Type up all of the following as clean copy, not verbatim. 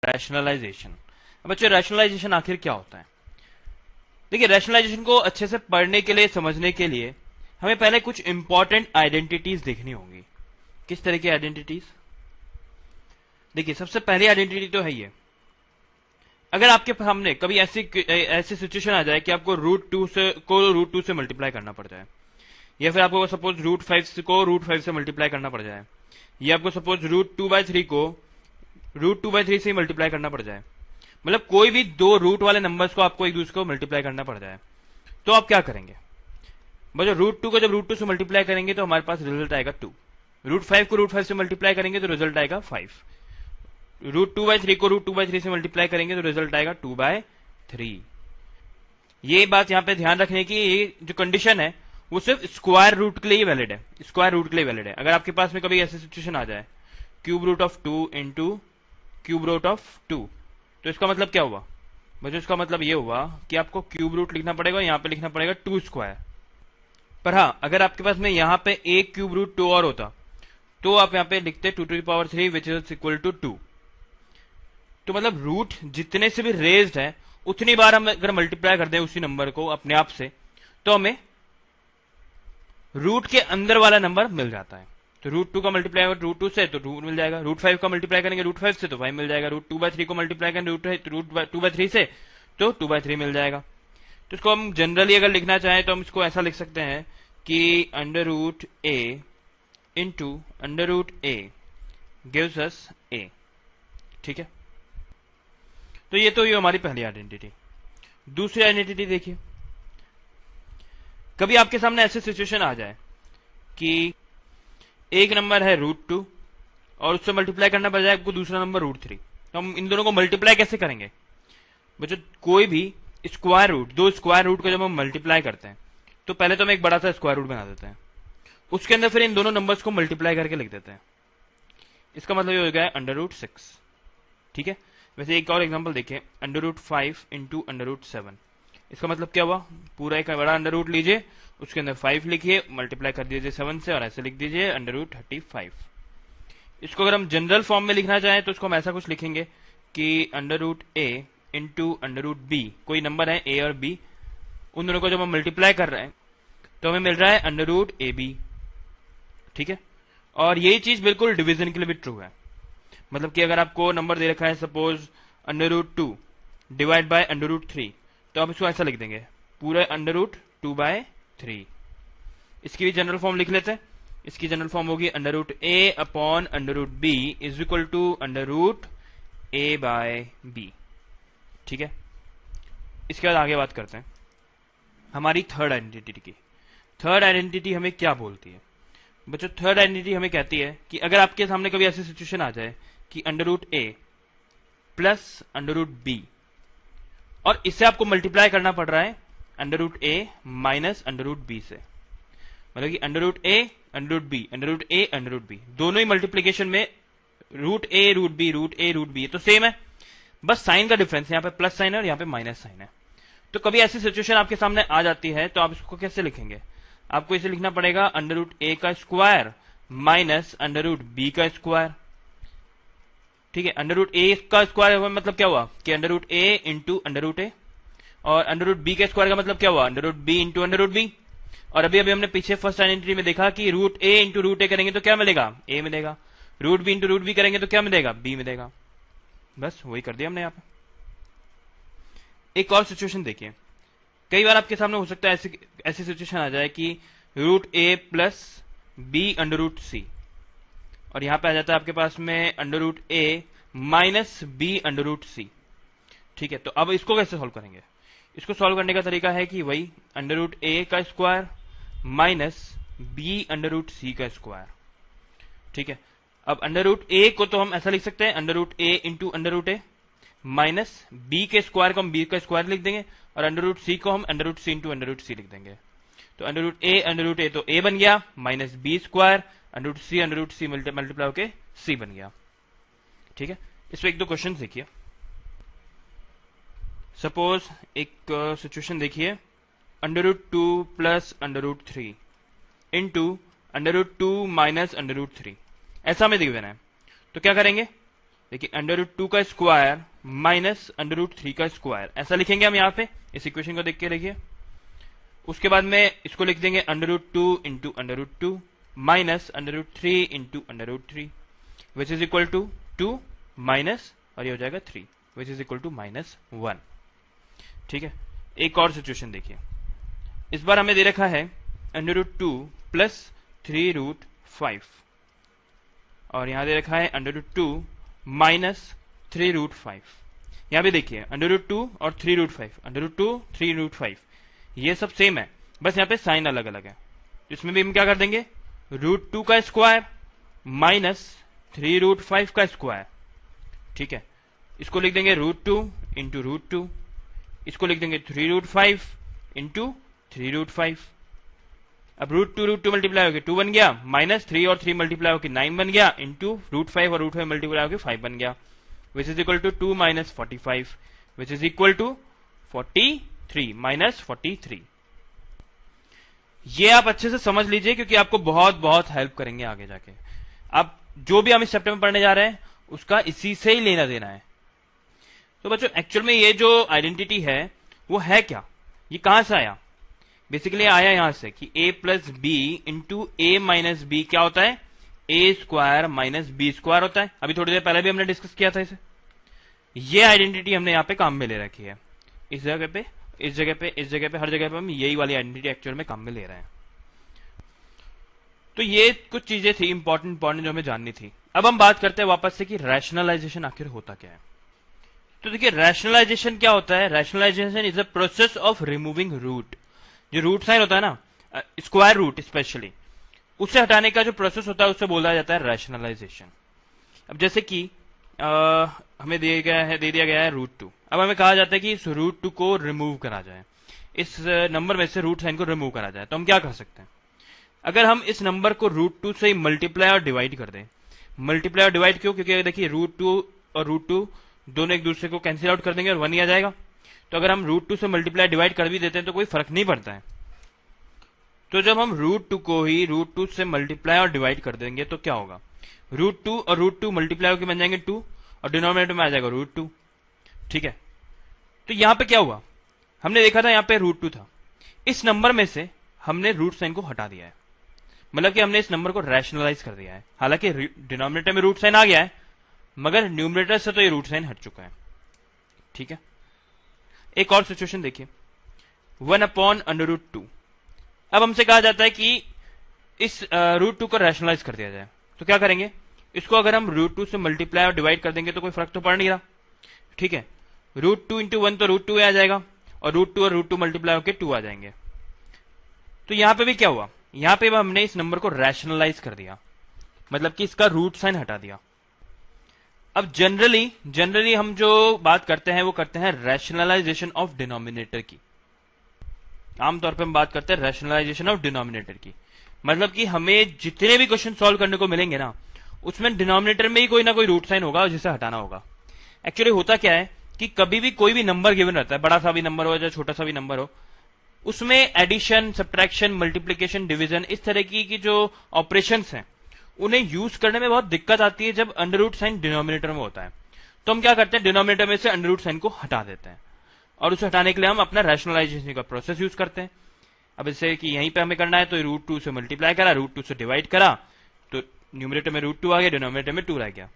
Rationalisation. अब बच्चों rationalisation आखिर क्या होता है? देखिए रैशनलाइजेशन को अच्छे से पढ़ने के लिए, समझने के लिए हमें पहले कुछ इंपॉर्टेंट आइडेंटिटीज देखनी होंगी। किस तरह की आइडेंटिटीज? देखिए सबसे पहली आइडेंटिटी तो है ये, अगर आपके सामने कभी ऐसी सिचुएशन आ जाए कि आपको रूट टू से मल्टीप्लाई करना पड़ जाए, या फिर आपको सपोज रूट फाइव से मल्टीप्लाई करना पड़ जाए, या आपको सपोज रूट 2/3 को रूट 2/3 से मल्टीप्लाई करना पड़ जाए, मतलब कोई भी दो रूट वाले नंबर्स को आपको एक दूसरे को मल्टीप्लाई करना पड़ जाए, तो आप क्या करेंगे? बच्चों रूट 2 को जब रूट 2 से मल्टीप्लाई करेंगे तो हमारे पास रिजल्ट आएगा 2। रूट 5 को रूट 5 से मल्टीप्लाई करेंगे तो रिजल्ट आएगा 5। रूट 2/3 को रूट 2/3 से मल्टीप्लाई करेंगे तो रिजल्ट आएगा 2/3। ये बात यहां पे ध्यान रखने की, ये जो कंडीशन है वो सिर्फ स्क्वायर रूट के लिए वैलिड है, स्क्वायर रूट के लिए वैलिड है। अगर आपके पास में कभी ऐसी सिचुएशन आ जाए cube root of 2 into cube root of 2, तो इसका मतलब क्या हुआ? बच्चों इसका मतलब ये हुआ कि आपको क्यूब रूट लिखना पड़ेगा, यहां पे लिखना पड़ेगा 2 स्क्वायर। पर हाँ, अगर आपके पास में यहां पे एक क्यूब रूट 2 और होता तो आप यहां पे लिखते 2⁻³ विच इज इक्वल टू 2। तो मतलब रूट जितने से भी रेज्ड है उतनी बार हम अगर मल्टीप्लाई कर दें उसी नंबर को अपने आप से, तो हमें रूट के अंदर वाला नंबर मिल जाता है। तो रूट 2 का मल्टीप्लाई रूट 2 से तो 2 मिल जाएगा, रूट 5 का मल्टीप्लाई करेंगे रूट 5 से तो 5 मिल जाएगा, रूट 2/3 को मल्टीप्लाई करेंगे रूट 2/3 से तो 2/3 मिल जाएगा। तो इसको हम जनरली अगर लिखना चाहें तो हम इसको ऐसा लिख सकते हैं कि under root A into under root A gives us A. ठीक है, तो ये हमारी पहली आइडेंटिटी। दूसरी आइडेंटिटी देखिए, कभी आपके सामने ऐसी सिचुएशन आ जाए कि एक नंबर है रूट 2 और उससे मल्टीप्लाई करना पड़ जाए आपको दूसरा नंबर रूट 3, तो हम इन दोनों को मल्टीप्लाई कैसे करेंगे? बच्चों कोई भी स्क्वायर रूट, दो स्क्वायर रूट को जब हम मल्टीप्लाई करते हैं तो पहले तो हम एक बड़ा सा स्क्वायर रूट बना देते हैं, उसके अंदर फिर इन दोनों नंबर्स को मल्टीप्लाई करके लिख देते हैं। इसका मतलब ये हो गया अंडर रूट 6। ठीक है, वैसे एक और एग्जांपल देखिए, under root 5 into under root 7। इसका मतलब क्या हुआ? पूरा एक बड़ा अंडर रूट लीजिए, उसके अंदर 5 लिखिए, मल्टीप्लाई कर दीजिए 7 से और ऐसे लिख दीजिए अंडर रूट 35। इसको अगर हम जनरल फॉर्म में लिखना चाहें तो इसको हम ऐसा कुछ लिखेंगे कि under root A into under root B, कोई नंबर है ए और बी, उन दोनों को जब हम मल्टीप्लाई कर रहे हैं तो हमें मिल रहा है अंडर रूट ए बी। ठीक है, और यही चीज बिल्कुल डिवीजन के लिए भी ट्रू है। मतलब कि अगर आपको नंबर दे रखा है suppose under root 2 divide by under root 3, तो आप इसको ऐसा लिख देंगे पूरा अंडर रूट 2/3। इसकी भी जनरल फॉर्म लिख लेते हैं। इसकी जनरल फॉर्म होगी under root A upon under root B is equal to under root A by B. ठीक है, इसके बाद आगे बात करते हैं हमारी थर्ड आइडेंटिटी की। थर्ड आइडेंटिटी हमें क्या बोलती है? बच्चों थर्ड आइडेंटिटी हमें कहती है कि अगर आपके सामने कभी ऐसी सिचुएशन आ जाए कि under root A plus under root B और इससे आपको मल्टीप्लाई करना पड़ रहा है under root A minus under root B से, मतलब कि under root A under root B under root A under root B दोनों ही मल्टीप्लीकेशन में रूट ए रूट बी तो सेम है, बस साइन का डिफरेंस, यहाँ पे प्लस साइन है और यहाँ पे माइनस साइन है। तो कभी ऐसी सिचुएशन आपके सामने आ जाती है तो आप इसको कैसे लिखेंगे? आपको इसे लिखना पड़ेगा अंडर रूट ए का square minus under root B का स्क्वायर। ठीक है, अंडर रूट ए का स्क्वायर मतलब क्या हुआ कि under root A into under root A, और अंडर रूट बी के स्क्वायर का मतलब क्या हुआ? Under root B into under root B. और अभी हमने पीछे फर्स्ट आइडेंटिटी में देखा कि root A into root A करेंगे तो क्या मिलेगा? ए मिलेगा। Root B into root B करेंगे तो क्या मिलेगा? बी मिलेगा। बस वही कर दिया हमने यहाँ पे। एक और सिचुएशन देखिए, कई बार आपके सामने हो सकता है ऐसी सिचुएशन आ जाए कि root A plus B under root C, और यहां पे आ जाता है आपके पास में under root A minus B under root C. ठीक है, तो अब इसको कैसे सॉल्व करेंगे? इसको सॉल्व करने का तरीका है कि वही अंडर रूट ए का square minus B under root C का स्क्वायर। ठीक है, अब अंडर रूट ए को तो हम ऐसा लिख सकते हैं under root A into under root A minus B के स्क्वायर को हम बी का स्क्वायर लिख देंगे और अंडर रूट सी को हम अंडर रूट सी इंटू अंडर रूट सी लिख देंगे। तो अंडर रूट ए तो ए बन गया minus B square under root C multiply होके सी बन गया। ठीक है, इसमें एक दो क्वेश्चन देखिए। सपोज एक सिचुएशन देखिए, under root 2 plus under root 3 into under root 2 minus under root 3, ऐसा हमें दिख देना है। तो क्या करेंगे? देखिए √2 का स्क्वायर माइनस √3 का स्क्वायर, ऐसा लिखेंगे हम यहाँ पे। इस इक्वेशन को देख के लिखिए। उसके बाद में इसको लिख देंगे √2 into √2 minus √3 into √3 which is equal to 2 minus, और ये हो जाएगा 3 विच इज इक्वल टू -1। ठीक है, एक और सिचुएशन देखिए। इस बार हमें दे रखा है √2 प्लस 3√5 और यहां दे रखा है √2 माइनस 3√5। यहां भी देखिए √2 और 3√5, √2 3√5 ये सब सेम है, बस यहां पे साइन अलग अलग है। इसमें भी हम क्या कर देंगे, √2 का स्क्वायर माइनस 3√5 का स्क्वायर। ठीक है, इसको लिख देंगे √2 इंटू √2, इसको लिख देंगे 3√5 इंटू 3√5। अब √2 मल्टीप्लाई होकर 2 बन गया, माइनस 3 और 3 मल्टीप्लाई होकर 9 बन गया, इंटू √5 और √5 मल्टीप्लाई होकर 5 बन गया, which is equal to 2 minus 45 which is equal to 43 -43। ये आप अच्छे से समझ लीजिए क्योंकि आपको बहुत बहुत हेल्प करेंगे आगे जाके। आप जो भी हम इस चैप्टर में पढ़ने जा रहे हैं उसका इसी से ही लेना देना है। तो बच्चों एक्चुअल में ये जो आइडेंटिटी है वो है क्या, ये कहां से आया? बेसिकली आया यहां से कि a plus B into A minus B क्या होता है, A square minus B square होता है। अभी थोड़ी देर पहले भी हमने डिस्कस किया था इसे। ये आइडेंटिटी हमने यहां पे काम में ले रखी है। इस जगह पे, इस जगह पे, इस जगह पे, हर जगह पे हम यही वाली आइडेंटिटी एक्चुअल में काम में ले रहे हैं। तो ये कुछ चीजें थी इंपॉर्टेंट जो हमें जाननी थी। अब हम बात करते हैं वापस से कि रैशनलाइजेशन आखिर होता क्या है। तो देखिए रैशनलाइजेशन क्या होता है, rationalization is a process of removing root. जो रूट साइन होता है ना, स्क्वायर रूट स्पेशली, उससे हटाने का जो प्रोसेस होता है उससे बोला जाता है रैशनलाइजेशन। अब जैसे कि हमें दे दिया गया है √2। अब हमें कहा जाता है कि इस √2 को रिमूव करा जाए, इस नंबर में से रूट साइन को रिमूव करा जाए। तो हम क्या कर सकते हैं, अगर हम इस नंबर को √2 से मल्टीप्लाई और डिवाइड कर दें। मल्टीप्लाई और डिवाइड क्यों, क्योंकि देखिए √2 और √2 दोनों एक दूसरे को कैंसिल आउट कर देंगे और 1 ही आ जाएगा। तो अगर हम √2 से मल्टीप्लाई डिवाइड कर भी देते हैं तो कोई फर्क नहीं पड़ता है। तो जब हम √2 को ही √2 से मल्टीप्लाई और डिवाइड कर देंगे तो क्या होगा, √2 और √2 मल्टीप्लाई होकर बन जाएंगे 2 और डिनोमिनेटर में आ जाएगा √2। ठीक है, तो यहां पे क्या हुआ, हमने देखा था यहां पे √2 था, इस नंबर में से हमने रूट साइन को हटा दिया है, मतलब कि हमने इस नंबर को रैशनलाइज कर दिया है। हालांकि डिनोमिनेटर में रूट साइन आ गया है मगर न्यूमरेटर से तो ये रूट साइन हट चुका है। ठीक है, एक और सिचुएशन देखिए, 1/√2। अब हमसे कहा जाता है कि इस √2 को रैशनलाइज कर दिया जाए। तो क्या करेंगे, इसको अगर हम √2 से मल्टीप्लाई और डिवाइड कर देंगे तो कोई फर्क तो पड़ नहीं रहा। ठीक है, √2 इंटू 1 तो √2 आ जाएगा और √2 और √2 मल्टीप्लाई होकर 2 आ जाएंगे। तो यहां पे भी क्या हुआ, यहां पे भी हमने इस नंबर को रैशनलाइज कर दिया, मतलब कि इसका रूट साइन हटा दिया। अब जनरली हम जो बात करते हैं वो करते हैं रैशनलाइजेशन ऑफ डिनोमिनेटर की। आमतौर पे हम बात करते हैं रैशनलाइजेशन ऑफ डिनोमिनेटर की, मतलब कि हमें जितने भी क्वेश्चन सॉल्व करने को मिलेंगे ना, उसमें डिनोमिनेटर में ही कोई ना कोई रूट साइन होगा जिसे हटाना होगा। एक्चुअली होता क्या है कि कभी भी कोई भी नंबर गिवन रहता है, बड़ा सा भी नंबर हो या छोटा सा भी नंबर हो, उसमें एडिशन, सब्ट्रैक्शन, मल्टीप्लीकेशन, डिवीजन, इस तरह की जो ऑपरेशंस हैं उन्हें यूज करने में बहुत दिक्कत आती है जब अंडर रूट साइन डिनोमिनेटर में होता है। तो हम क्या करते हैं, डिनोमिनेटर में से अंडर रूट साइन को हटा देते हैं और उसे हटाने के लिए हम अपना रैशनलाइजेशन का प्रोसेस यूज करते हैं। अब इससे कि यहीं पे हमें करना है तो √2 से मल्टीप्लाई करा, √2 से डिवाइड करा तो न्यूमरेटर में √2 आ गया, डिनोमिनेटर में 2 रह गया।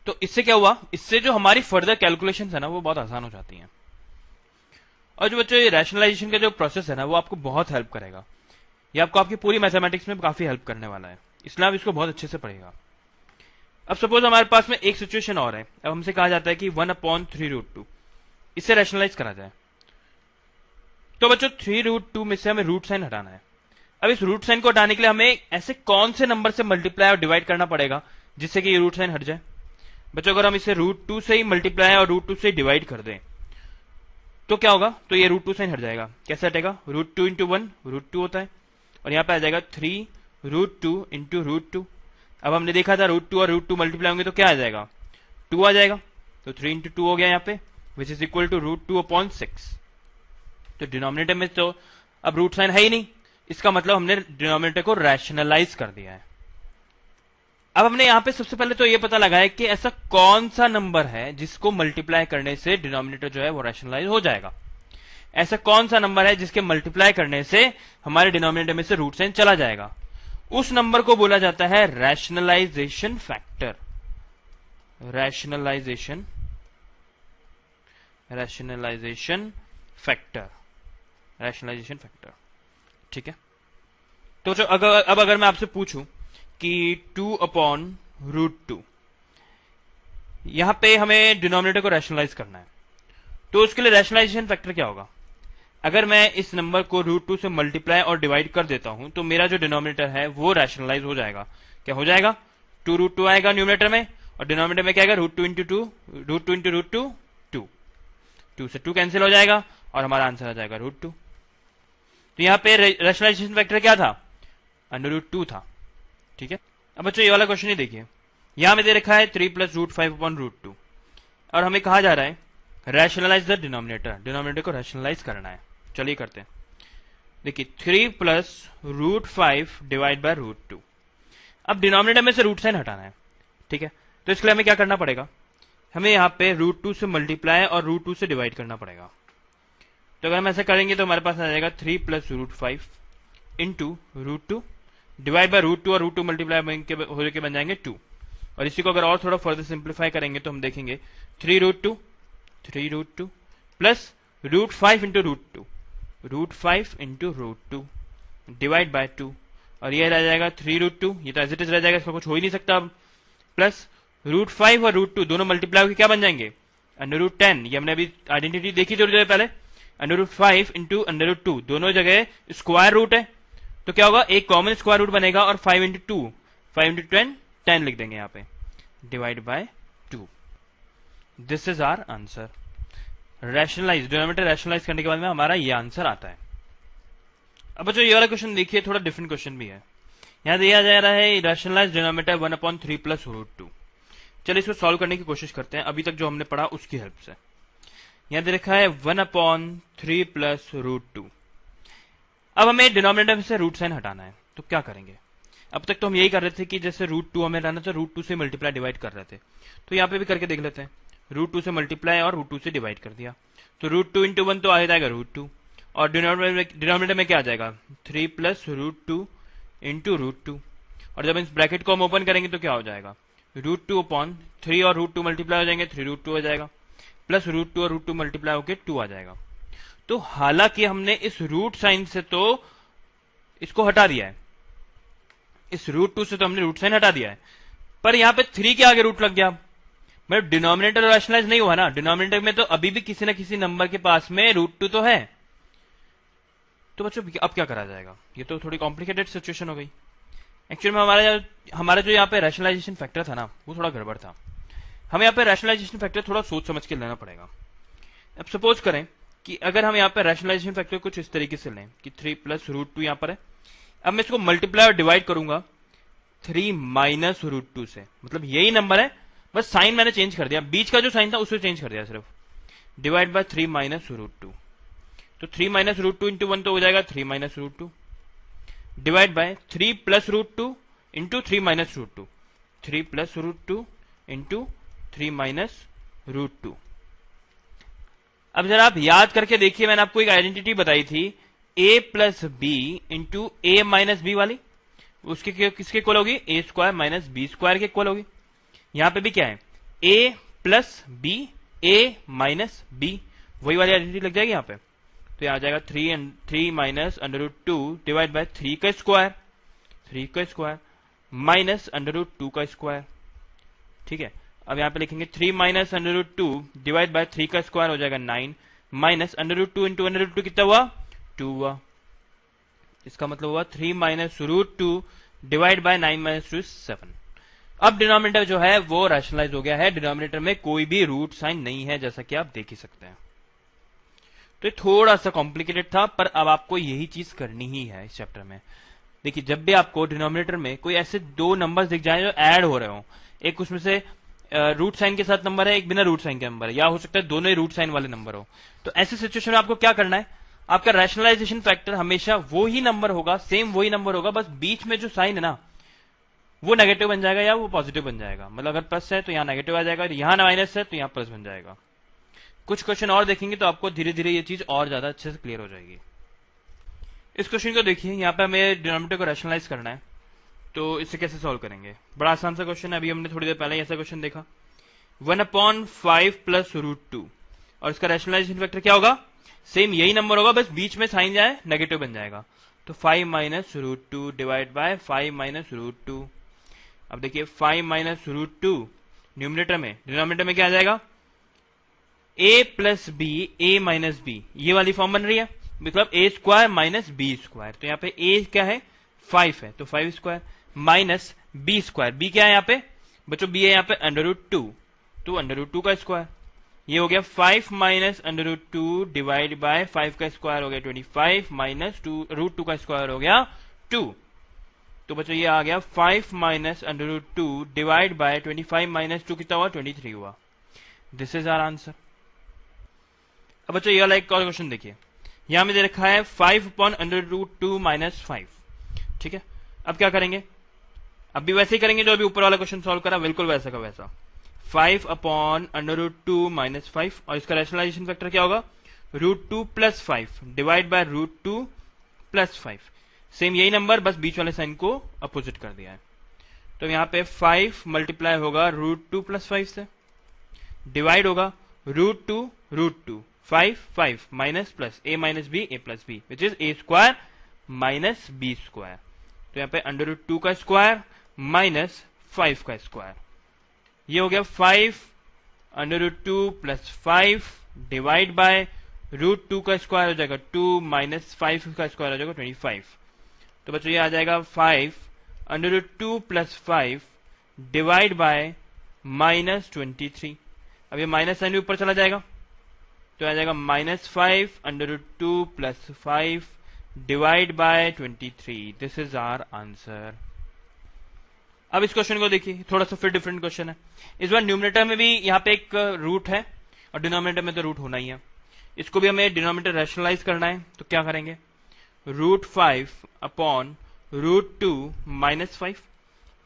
तो इससे क्या हुआ, इससे जो हमारी फर्दर कैलकुलेशन है ना वो बहुत आसान हो जाती है। और जो बच्चों ये रैशनलाइजेशन का जो प्रोसेस है ना वो आपको बहुत हेल्प करेगा, ये आपको आपकी पूरी मैथमेटिक्स में काफी हेल्प करने वाला है, इसलिए आप इसको बहुत अच्छे से पढ़ेगा। अब सपोज हमारे पास में एक सिचुएशन और है। अब हमसे कहा जाता है कि 1/3√2 इसे रैशनलाइज करा जाए। तो बच्चों 3√2 में से हमें रूट साइन हटाना है। अब इस रूट साइन को हटाने के लिए हमें ऐसे कौन से नंबर से मल्टीप्लाई और डिवाइड करना पड़ेगा जिससे कि ये रूट साइन हट जाए। बच्चों अगर हम इसे √2 से ही मल्टीप्लाई और √2 से डिवाइड कर दें तो क्या होगा, तो ये √2 साइन हट जाएगा। कैसे हटेगा, √2 इंटू 1 √2 होता है और यहां पे आ जाएगा 3√2 इंटू √2। अब हमने देखा था √2 और √2 मल्टीप्लाई होंगे तो क्या आ जाएगा, 2 आ जाएगा। तो 3 इंटू 2 हो गया यहाँ पे, विच इज इक्वल टू √2/6। तो डिनोमिनेटर में तो अब रूट साइन है ही नहीं, इसका मतलब हमने डिनोमिनेटर को रैशनलाइज कर दिया है। अब हमने यहां पे सबसे पहले तो ये पता लगाया कि ऐसा कौन सा नंबर है जिसको मल्टीप्लाई करने से डिनोमिनेटर जो है वो रैशनलाइज हो जाएगा। ऐसा कौन सा नंबर है जिसके मल्टीप्लाई करने से हमारे डिनोमिनेटर में से रूट साइन चला जाएगा। उस नंबर को बोला जाता है rationalization factor. Rationalization factor, rationalization factor. ठीक है, तो जो अगर मैं आपसे पूछूं कि 2/√2, यहां पे हमें डिनोमिनेटर को रैशनलाइज करना है, तो उसके लिए रैशनलाइजेशन फैक्टर क्या होगा। अगर मैं इस नंबर को √2 से मल्टीप्लाई और डिवाइड कर देता हूं तो मेरा जो डिनोमिनेटर है वो रैशनलाइज हो जाएगा। क्या हो जाएगा, 2√2 आएगा न्यूमिनेटर में और डिनोमिनेटर में क्या आएगा, √2 इंटू √2 2 से 2 कैंसिल हो जाएगा और हमारा आंसर आ जाएगा √2। तो यहां पे रैशनलाइजेशन फैक्टर क्या था, √2 था। ठीक है, अब बच्चों ये वाला क्वेश्चन ही देखिए, यहां में दे रखा है 3 + √5/√2 और हमें कहा जा रहा है रैशनलाइज द डिनोमिनेटर, डिनोमिनेटर को रैशनलाइज करना है। चलिए करते हैं। देखिए 3 + √5/√2। अब डिनोमिनेटर में से रूट साइन हटाना है। ठीक है, तो इसके लिए हमें क्या करना पड़ेगा, हमें यहां पे √2 से मल्टीप्लाई और √2 से डिवाइड करना पड़ेगा। तो अगर हम ऐसा करेंगे तो हमारे पास आ जाएगा 3 + √5 इंटू √2 डिवाइड बाय √2 और √2 मल्टीप्लाई हो के बन जाएंगे 2। और इसी को अगर और थोड़ा फर्दर सिंप्लीफाई करेंगे तो हम देखेंगे 3√2 प्लस √5 इंटू √2 डिवाइड बाय 2 और ये रह जाएगा 3√2, ये तो एज इट इज रह जाएगा, इसका कुछ हो ही नहीं सकता अब, प्लस √5 और √2 दोनों मल्टीप्लाई होकर क्या बन जाएंगे, √10। ये हमने अभी आइडेंटिटी देखी थोड़ी देर पहले, √5 इंटू √2 दोनों जगह स्क्वायर रूट है, तो क्या होगा, एक कॉमन स्क्वायर रूट बनेगा और 5 इंटू 2 5 इंटू 10 लिख देंगे यहाँ पे, divide by 2। This is our answer. Rationalize, denominator rationalize करने के बाद में हमारा ये आंसर आता है। अब बच्चों ये वाला क्वेश्चन देखिए, थोड़ा डिफरेंट क्वेश्चन भी है। यहां दिया जा रहा है रैशनलाइज डिनोमिनेटर 1/3 + √2। चलिए इसको सॉल्व करने की कोशिश करते हैं, अभी तक जो हमने पढ़ा उसकी हेल्प से। यहां दे रखा है 1/3 + √2। अब हमें डिनोमिनेटर में से रूट साइन हटाना है, तो क्या करेंगे। अब तक तो हम यही कर रहे थे कि जैसे √2 हमें हटाना था, √2 से मल्टीप्लाई डिवाइड कर रहे थे, तो यहां पे भी करके देख लेते हैं। √2 से मल्टीप्लाई और √2 से डिवाइड कर दिया, तो √2 इंटू 1 तो आ जाएगा √2 और डिनोमिनेटर में क्या आ जाएगा, 3 + √2 इंटू √2। और जब इस ब्रैकेट को हम ओपन करेंगे तो क्या हो जाएगा, √2/3 और √2 मल्टीप्लाई हो जाएंगे, 3√2 हो जाएगा, प्लस √2 और √2 मल्टीप्लाई होकर 2 आ जाएगा। तो हालांकि हमने इस रूट साइन से तो इसको हटा दिया है, इस √2 से तो हमने रूट साइन हटा दिया है, पर यहां पे 3 के आगे रूट लग गया। मतलब डिनोमिनेटर रैशनलाइज नहीं हुआ ना, डिनोमिनेटर में तो अभी भी किसी ना किसी नंबर के पास में √2 तो है। तो बच्चों अब क्या करा जाएगा, ये तो थोड़ी कॉम्प्लिकेटेड सिचुएशन हो गई। एक्चुअली में हमारा जो यहाँ पे रैशनलाइजेशन फैक्टर था ना, वो थोड़ा गड़बड़ था। हमें यहाँ पे रैशनलाइजेशन फैक्टर थोड़ा सोच समझ के लेना पड़ेगा। अब सपोज करें कि अगर हम यहाँ पे रैशनलाइजेशन फैक्टर कुछ इस तरीके से लें कि 3 + √2 यहाँ पर है, अब मैं इसको मल्टीप्लाई और डिवाइड करूंगा 3 - √2 से, मतलब यही नंबर है, बस साइन मैंने चेंज कर दिया, बीच का जो साइन था उसे चेंज कर दिया सिर्फ, डिवाइड बाय 3 - √2। तो 3 - √2 इंटू 1 तो हो जाएगा 3 - √2 डिवाइड बाय 3 + √2 इंटू 3 - √2, 3 + √2 इंटू 3 - √2। अब जरा आप याद करके देखिए, मैंने आपको एक आइडेंटिटी बताई थी a + b into a - b वाली, उसके किसके इक्वल होगी, a² - b² के इक्वल होगी। यहां पे भी क्या है, a + b a - b, वही वाली आइडेंटिटी लग जाएगी यहां पे। तो यहां आ जाएगा 3 - √2 डिवाइड बाय 3 का स्क्वायर माइनस √2 का स्क्वायर। ठीक है, अब यहां पे लिखेंगे 3 - √2 डिवाइड बाय 3 का स्क्वायर हो जाएगा 9 माइनस √2 इंटू √2 कितना हुआ, 2 हुआ। इसका मतलब हुआ 3 - √2 डिवाइड बाय 9 - 2 7। अब डिनोमिनेटर जो है वो रैशनलाइज हो गया है, डिनोमिनेटर में कोई भी रूट साइन नहीं है, जैसा कि आप देख ही सकते हैं। तो ये थोड़ा सा कॉम्प्लिकेटेड था, पर अब आपको यही चीज करनी ही है इस चैप्टर में। देखिए जब भी आपको डिनोमिनेटर में कोई ऐसे दो नंबर्स दिख जाए जो ऐड हो रहे हो, एक उसमें से रूट साइन के साथ नंबर है, एक बिना रूट साइन के नंबर है, या हो सकता है दोनों ही रूट साइन वाले नंबर हो, तो ऐसे सिचुएशन में आपको क्या करना है, आपका रैशनलाइजेशन फैक्टर हमेशा वो ही नंबर होगा, सेम वही नंबर होगा, बस बीच में जो साइन है ना वो नेगेटिव बन जाएगा या वो पॉजिटिव बन जाएगा। मतलब अगर प्लस है तो यहाँ नेगेटिव आ जाएगा, यहाँ माइनस है तो यहाँ प्लस बन जाएगा। कुछ क्वेश्चन और देखेंगे तो आपको धीरे धीरे ये चीज और ज्यादा अच्छे से क्लियर हो जाएगी। इस क्वेश्चन को देखिए, यहाँ पे हमें डिनोमिनेटर को रैशनलाइज करना है, तो इसे कैसे सॉल्व करेंगे। बड़ा आसान सा क्वेश्चन है, अभी हमने थोड़ी देर पहले ही ऐसा क्वेश्चन देखा। 1/5 प्लस √2 और इसका रैशनलाइजेशन फैक्टर क्या होगा, सेम यही नंबर होगा, बस बीच में साइन जाए नेगेटिव बन जाएगा। तो 5 माइनस √2 डिवाइड बाय 5 माइनस √2। अब देखिए 5 माइनस √2 न्यूमिनेटर में, डिनोमिनेटर में क्या आ जाएगा, a plus B, A minus B, ये वाली फॉर्म बन रही है, मतलब a square minus B square. तो यहाँ पे a क्या है 5 है, तो 5 square minus B square, B क्या है यहाँ पे बच्चों, बी है यहाँ पे √2, तो √2 का स्क्वायर। ये हो गया 5 माइनस √2 डिवाइड बाय 5 का स्क्वायर हो गया 25 माइनस √2 का स्क्वायर हो गया 2। तो बच्चों ये आ गया 5 माइनस √2 डिवाइड बाय 25 माइनस 2 कितना हुआ, 23 हुआ। This is our answer. अब बच्चों ये वाला एक और क्वेश्चन देखिए, यहां में दे रखा है 5 अपॉन √2 माइनस 5। ठीक है, अब क्या करेंगे, अब भी वैसे ही करेंगे जो अभी ऊपर वाला क्वेश्चन सॉल्व करा, बिल्कुल वैसा का वैसा। 5 अपॉन √2 माइनस 5 और इसका रैशनलाइजेशन फैक्टर क्या होगा, √2 plus 5 divide by √2 plus 5। Same यही नंबर, बस बीच वाले साइन को अपोजिट कर दिया है। तो यहां पे 5 मल्टीप्लाई होगा √2 प्लस 5 से, डिवाइड होगा √2 5 5 minus plus a minus B, a plus B, which is a square minus B square. तो यहाँ पे √2 का स्क्वायर माइनस 5 का स्क्वायर, ये हो गया 5 √2 प्लस 5 डिवाइड बाय √2 का स्क्वायर हो जाएगा 2 माइनस 5 का स्क्वायर हो जाएगा 25। तो बच्चों ये आ जाएगा 5 √2 प्लस 5 डिवाइड बाय माइनस 23। अब ये माइनस साइन ऊपर चला जाएगा, तो आ जाएगा -5 √2 plus 5 divide by 23। This is our answer. अब इस क्वेश्चन को देखिए, थोड़ा सा फिर डिफरेंट क्वेश्चन है। इस बार न्यूमिनेटर में भी यहाँ पे एक रूट है और डिनोमिनेटर में तो रूट होना ही है। इसको भी हमें डिनोमिनेटर रैशनलाइज करना है, तो क्या करेंगे, √5 अपॉन √2 माइनस 5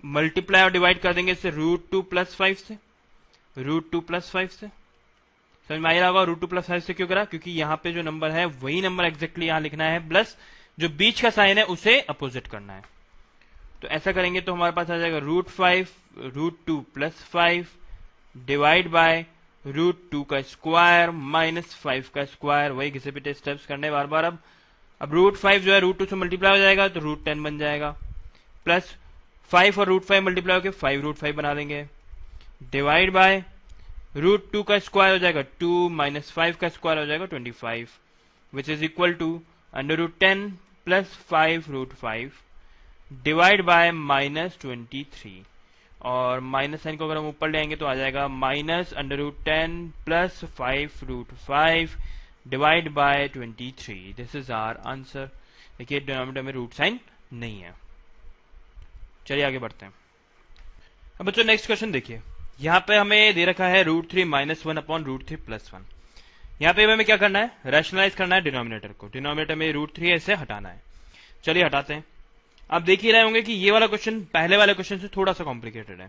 मल्टीप्लाई और डिवाइड कर देंगे इससे √2 प्लस 5 से, √2 प्लस 5 से। समझ में आ रहा होगा √2 प्लस 5 से क्यों करा, क्योंकि यहाँ पे जो नंबर है वही नंबर एग्जैक्टली यहाँ लिखना है, प्लस जो बीच का साइन है उसे अपोजिट करना है। तो ऐसा करेंगे तो हमारे पास आ जाएगा √5 √2 प्लस 5 डिवाइड बाय √2 का स्क्वायर माइनस 5 का स्क्वायर, वही घिसे पिटे स्टेप्स करने बार बार। अब √5 जो है √2 से मल्टीप्लाई हो जाएगा तो √10 बन जाएगा, प्लस 5 और √5 मल्टीप्लाई होकर 5 बना देंगे, डिवाइड बाय √2 का स्क्वायर हो जाएगा 2 माइनस 5 का स्क्वायर हो जाएगा 25, which is equal to √10 plus 5 √5 divide by minus 23। और माइनस साइन को अगर हम ऊपर ले आएंगे तो आ जाएगा minus √10 plus 5 √5 divide by 23। This is our answer. देखिए डिनोमिनेटर में रूट साइन नहीं है। चलिए आगे बढ़ते हैं। अब बच्चों नेक्स्ट क्वेश्चन देखिए, यहां पे हमें दे रखा है √3 माइनस 1 अपॉन √3 प्लस 1। यहां पे हमें क्या करना है, रैशनलाइज करना है डिनोमिनेटर को। डिनोमिनेटर में √3 ऐसे हटाना है। चलिए हटाते हैं। आप देख ही रहे होंगे कि ये वाला क्वेश्चन पहले वाले क्वेश्चन से थोड़ा सा कॉम्प्लिकेटेड है।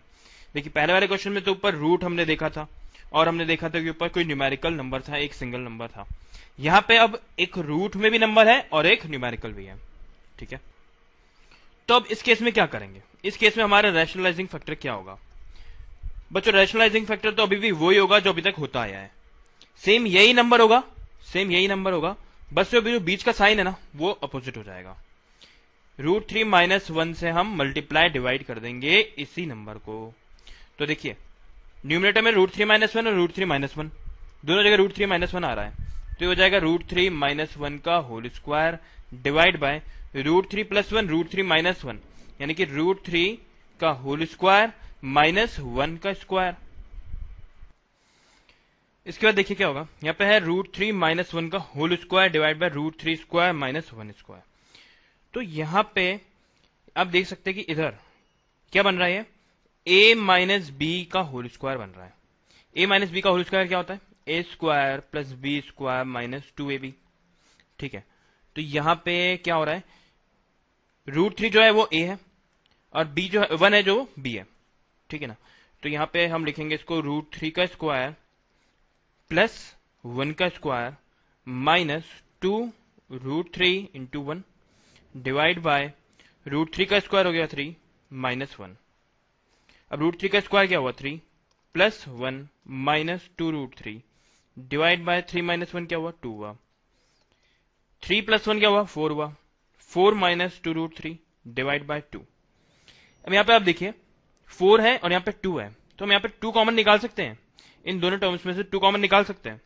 देखिए पहले वाले क्वेश्चन में तो ऊपर रूट हमने देखा था और हमने देखा था कि ऊपर कोई न्यूमेरिकल नंबर था, एक सिंगल नंबर था। यहां पे अब एक रूट में भी नंबर है और एक न्यूमेरिकल भी है। ठीक है, तो अब इस केस में क्या करेंगे, इस केस में हमारा रैशनलाइजिंग फैक्टर क्या होगा। बच्चों रैशनलाइजिंग फैक्टर तो अभी भी वही होगा जो अभी तक होता आया है, सेम यही नंबर होगा, सेम यही नंबर होगा, बस जो बीच का साइन है ना वो अपोजिट हो जाएगा। √3 माइनस 1 से हम मल्टीप्लाई डिवाइड कर देंगे इसी नंबर को। तो देखिए न्यूमिनेटर में √3 माइनस 1 और √3 माइनस 1 दोनों जगह √3 माइनस 1 आ रहा है, तो ये हो जाएगा √3 माइनस 1 का whole square divide by √3 plus 1 √3 minus 1, यानी कि √3 का होल स्क्वायर माइनस 1 का स्क्वायर। इसके बाद देखिए क्या होगा, यहां पे है √3 माइनस 1 का whole square divide by √3 square minus 1 square. तो यहां पे आप देख सकते हैं कि इधर क्या बन रहा है, a माइनस बी का होल स्क्वायर बन रहा है। a माइनस बी का होल स्क्वायर क्या होता है, a square plus B square minus 2ab। ठीक है, तो यहां पे क्या हो रहा है, √3 जो है वो a है और b जो है 1 है जो b है, ठीक है ना। तो यहाँ पे हम लिखेंगे इसको √3 का स्क्वायर प्लस 1 का square minus 2√3 into 1 divide by √3 का स्क्वायर हो गया 3 माइनस 1। अब √3 का स्क्वायर क्या हुआ 3 plus 1 minus 2√3 divide by 3 minus 1 क्या हुआ 2 हुआ। 3 प्लस 1 क्या हुआ 4 हुआ। 4 माइनस 2√3 डिवाइड बाय 2। अब यहाँ पे आप देखिए 4 है और यहाँ पे 2 है, तो हम यहाँ पे 2 कॉमन निकाल सकते हैं। इन दोनों टर्म्स में से 2 कॉमन निकाल सकते हैं।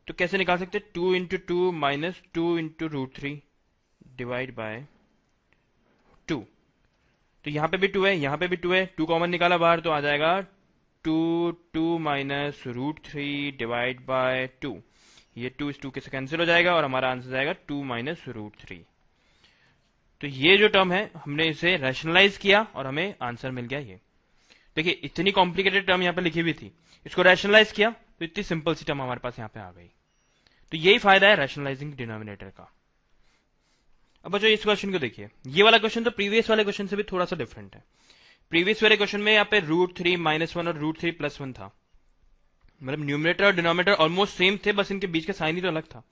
तो कैसे निकाल सकते हैं 2 into 2 minus 2 into √3 divide by 2। तो यहाँ पे भी 2 है, यहाँ पे भी 2 है, 2 कॉमन निकाला बाहर तो आ जाएगा 2 माइनस √3 डिवाइड बाय 2। ये 2 इस 2 के से कैंसिल हो जाएगा और हमारा आंसर जाएगा 2 माइनस √3। तो ये जो टर्म है हमने इसे रैशनलाइज किया और हमें आंसर मिल गया। ये देखिए इतनी कॉम्प्लिकेटेड टर्म यहाँ पे लिखी हुई थी, इसको रैशनलाइज किया तो इतनी सिंपल सी टर्म हमारे पास यहाँ पे आ गई। तो यही फायदा है रैशनलाइजिंग डिनोमिनेटर का। अब बच्चों इस क्वेश्चन को देखिए, ये वाला क्वेश्चन तो प्रीवियस वाले क्वेश्चन से भी थोड़ा सा डिफरेंट है। प्रीवियस वाले क्वेश्चन में यहाँ पे √3 माइनस 1 और √3 प्लस 1 था, मतलब न्यूमरेटर और डिनोमिनेटर ऑलमोस्ट सेम थे, बस इनके बीच का साइन ही तो अलग था।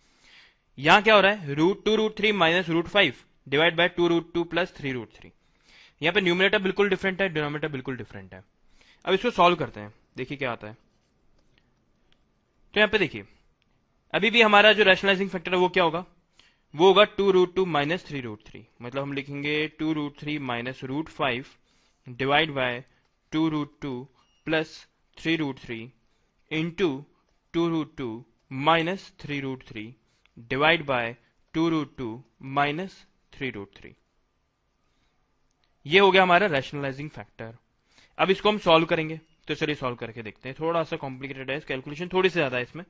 यहां क्या हो रहा है √2 √3 माइनस √5 डिवाइड बाय 2√2 प्लस 3√3। यहाँ पे न्यूमरेटर बिल्कुल डिफरेंट है, डिनोमिनेटर बिल्कुल डिफरेंट है। अब इसको सॉल्व करते हैं, देखिए क्या आता है। तो यहाँ पे देखिए अभी भी हमारा जो रैशनलाइजिंग फैक्टर है वो क्या होगा, वो होगा 2√2 माइनस 3√3। मतलब हम लिखेंगे 2√3 minus √5 divide bye 2√2 plus 3√3 into 2√2 minus 3√3 divide bye 2√2 minus 3√3। ये हो गया हमारा रैशनलाइजिंग फैक्टर। अब इसको हम सॉल्व करेंगे, तो चलिए सॉल्व करके देखते हैं। थोड़ा सा कॉम्प्लिकेटेड है, कैलकुलेशन थोड़ी सी ज्यादा है इसमें।